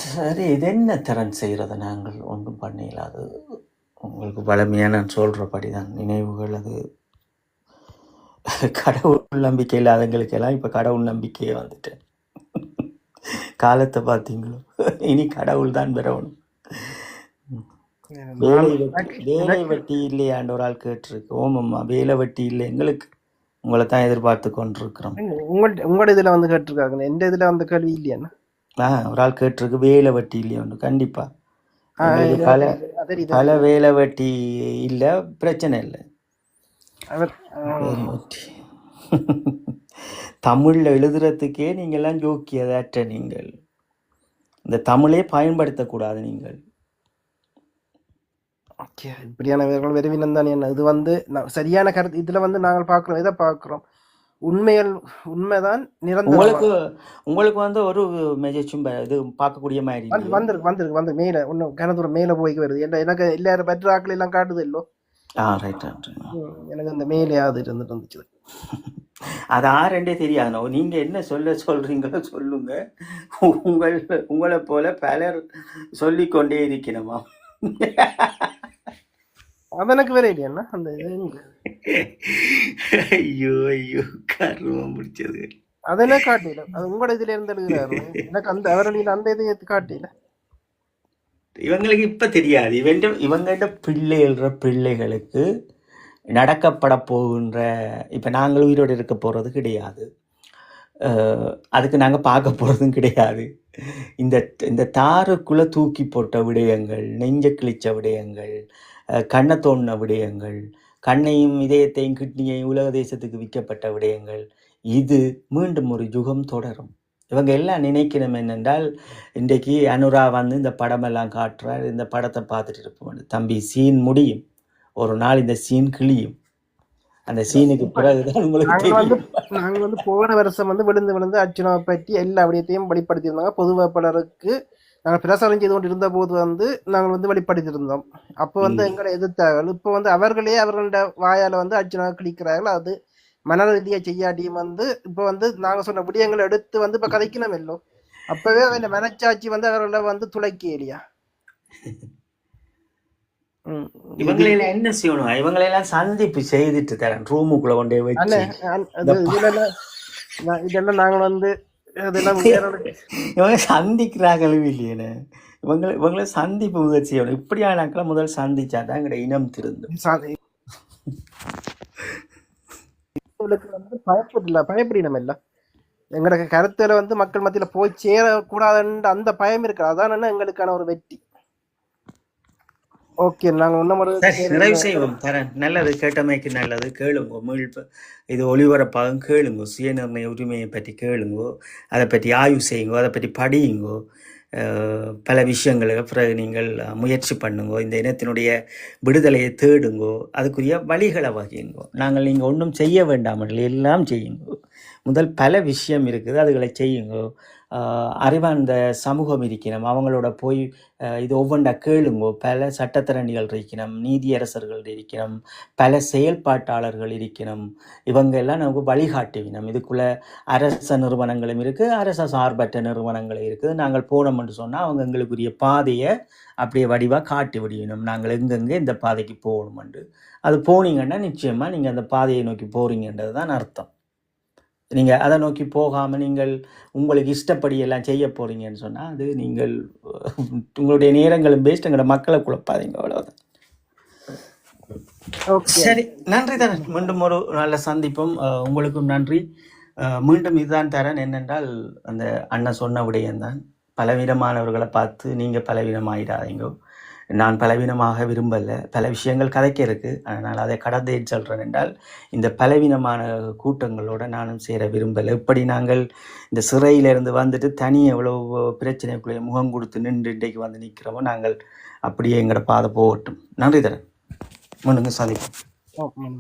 சரி, இது என்ன திறன் செய்கிறத நாங்கள் ஒன்றும் பண்ணல. அது உங்களுக்கு பழமையாக நான் சொல்கிறபடி தான் நினைவுகள். அது கடவுள் நம்பிக்கை இல்லாதவங்களுக்கெல்லாம் இப்போ கடவுள் நம்பிக்கையே வந்துட்டேன். காலத்தை பார்த்தீங்களோ, இனி கடவுள் தான் பெறணும். வேலை வெட்டி இல்லையாண்டு ஒரு ஆள் கேட்டிருக்கு. ஓமம்மா, வேலை வெட்டி இல்லை எங்களுக்கு, உங்களை தான் எதிர்பார்த்து கொண்டிருக்கிறோம். உங்களோட இதில் வந்து கேட்டிருக்காங்க, எந்த இதில் வந்து கேள்வி இல்லையாண்ணா? ஒரு ஆள் கேட்டிருக்கு வேலை வெட்டி இல்லையா ஒன்று. கண்டிப்பா பல வேலை வெட்டி இல்லை, பிரச்சனை இல்லை. தமிழ்ல எழுதுறதுக்கே நீங்கள்லாம் ஜோக்கியதாற்ற. நீங்கள் இந்த தமிழே பயன்படுத்தக்கூடாது. நீங்கள் இப்படியான விரைவினம் தான். என்ன இது வந்து சரியான கருத்து. இதுல வந்து நாங்கள் பார்க்கிறோம், எதை பார்க்கிறோம்? உண்மைதான் நிரந்தரம். உங்களுக்கு வந்து ஒரு மெஜச்சும் இது பார்க்கக்கூடிய மாதிரி வந்து மேல இன்னும் கனதூரம் மேல போய் வருது. எனக்கு எல்லாரும் பற்று ஆக்கள் எல்லாம் காட்டுது இல்லோ. எனக்கு அந்த மேலேயாவது இருந்துட்டு இருந்துச்சு. அது ஆரெண்டே தெரியாது. நீங்க என்ன சொல்றீங்களோ சொல்லுங்க. உங்களை போல பலர் சொல்லிக்கொண்டே இருக்கணுமா? அது எனக்கு வேற இல்லையா அந்த ஐயோ ஐயோ கருவம் முடிச்சது. அதெல்லாம் காட்டல. அது உங்களோட இதுல இருந்து எழுதுறாரு. எனக்கு அந்த அவர்களின் அந்த இதை காட்டல. இவங்களுக்கு இப்ப தெரியாது. இவங்கிட்ட பிள்ளைகளுக்கு நடக்கப்பட போகின்ற, இப்ப நாங்கள் உயிரோடு இருக்க போறது கிடையாது. அதுக்கு நாங்கள் பார்க்க போறதும் கிடையாது. இந்த தாருக்குள்ள தூக்கி போட்ட விடயங்கள், நெஞ்ச கிழிச்ச விடயங்கள், கண்ணை தோண்டின விடயங்கள், கண்ணையும் இதயத்தையும் கிட்னியையும் உலக தேசத்துக்கு விற்கப்பட்ட விடயங்கள், இது மீண்டும் ஒரு யுகம் தொடரும். இவங்க எல்லாம் நினைக்கணும் என்னென்றால், இன்றைக்கு அனுரா வந்து இந்த படமெல்லாம் காட்டுறார். இந்த படத்தை பார்த்துட்டு இருப்போம். தம்பி, சீன் முடியும், ஒரு நாள் இந்த சீன் கிழியும். அந்த சீனுக்கு பிறகுதான் உங்களுக்கு நாங்கள் வந்து போன வருஷம் வந்து விழுந்து அர்ச்சனாவை பற்றி எல்லா விடயத்தையும் வெளிப்படுத்தியிருந்தாங்க. பொது வேட்பாளருக்கு நாங்கள் பிரசாரம் செய்து கொண்டு இருந்த போது வந்து நாங்கள் வந்து வெளிப்படுத்தியிருந்தோம். அப்போ வந்து எங்களை எதிர்த்தார்கள். இப்போ வந்து அவர்களே அவர்களோட வாயால் வந்து அர்ச்சனாவை கிழிக்கிறார்கள். அது மன ரீதியாக செய்யாட்டியும் வந்து இப்போ வந்து நாங்கள் சொன்ன விடயங்களை எடுத்து வந்து இப்போ கதைக்கணும் இல்லோ. அப்பவே அந்த மனச்சாட்சி வந்து அவர்களை வந்து துளைக்க இல்லையா? இவங்களெல்லாம் என்ன செய்யணும்? இவங்களெல்லாம் சந்திப்பு செய்துட்டு தரேன், ரூமுக்குள்ள கொண்டே வச்சு. இதெல்லாம் நாங்கள் வந்து இவங்க சந்திக்கிறாங்களே இல்லையே. இவங்கள சந்திப்பு முயற்சி செய்யணும். இப்படியானாக்களை முதல் சந்திச்சாதான் எங்களோட இனம் திருந்தும். வந்து பயப்படணும் இல்ல. எங்களோட கருத்துல வந்து மக்கள் மத்தியில போய் சேரக்கூடாதுன்ற அந்த பயம் இருக்கு. அதான் எங்களுக்கான ஒரு வெற்றி. ஓகே, நாங்கள் நிறைவு செய்வோம். தரேன். நல்லது, கேட்டமைக்கு நல்லது. கேளுங்கோ, மீழ்ப்பு இது ஒளிபரப்பாகும். கேளுங்கோ, சுயநிர்ணய உரிமையை பற்றி கேளுங்கோ, அதை பற்றி ஆய்வு செய்யுங்கோ, அதை பற்றி படியுங்கோ. பல விஷயங்களுக்கு பிறகு நீங்கள் முயற்சி பண்ணுங்கோ. இந்த இனத்தினுடைய விடுதலையை தேடுங்கோ, அதுக்குரிய வழிகளை வகையுங்கோ. நீங்கள் ஒன்றும் செய்ய வேண்டாமல் எல்லாம் செய்யுங்கோ. முதல் பல விஷயம் இருக்குது, அதுகளை செய்யுங்கோ. அறிவார்ந்த சமூகம் இருக்கணும், அவங்களோட போய் இது ஒவ்வொன்றா கேளுங்கோ. பல சட்டத்திறனிகள் இருக்கணும், நீதியரசர்கள் இருக்கணும், பல செயல்பாட்டாளர்கள் இருக்கணும். இவங்க எல்லாம் நமக்கு வழிகாட்டுவினம். இதுக்குள்ள அரச நிறுவனங்களும் இருக்குது, அரச சார்பற்ற நிறுவனங்களும் இருக்குது. நாங்கள் போனோம்னு சொன்னால் அவங்க எங்களுக்குரிய பாதையை அப்படியே வடிவாக காட்டி விடுவினோம். நாங்கள் எங்கெங்கே இந்த பாதைக்கு போகணுமெண்டு அது போனீங்கன்னா நிச்சயமாக நீங்கள் அந்த பாதையை நோக்கி போகிறீங்கன்றது தான் அர்த்தம். நீங்கள் அதை நோக்கி போகாமல் நீங்கள் உங்களுக்கு இஷ்டப்படி எல்லாம் செய்ய போகிறீங்கன்னு சொன்னால் அது நீங்கள் உங்களுடைய நேரங்களும் பேஸ்ட் எங்களோட மக்களை குழப்பாதீங்க, அவ்வளோதான். ஓகே. சரி, நன்றி தரன். மீண்டும் ஒரு நல்ல சந்திப்போம். உங்களுக்கும் நன்றி. மீண்டும் இதுதான் தரன். என்னென்றால் அந்த அண்ணன் சொன்ன விடயம்தான், பலவீனமானவர்களை பார்த்து நீங்கள் பலவீனமாயிடாதீங்க. நான் பலவீனமாக விரும்பலை, பல விஷயங்கள் கதைக்க இருக்குது. அதனால் அதை கடந்து சொல்கிறேன் என்றால் இந்த பலவீனமான கூட்டங்களோட நானும் சேர விரும்பலை. இப்படி நாங்கள் இந்த சிறையிலேருந்து வந்துட்டு தனி எவ்வளோ பிரச்சனைக்குள்ளே முகம் கொடுத்து நின்று இன்றைக்கு வந்து நிற்கிறோமோ, நாங்கள் அப்படியே எங்களோட பாதை போகட்டும். நன்றி தரன். மீண்டும் சந்திப்போம். ஓகே.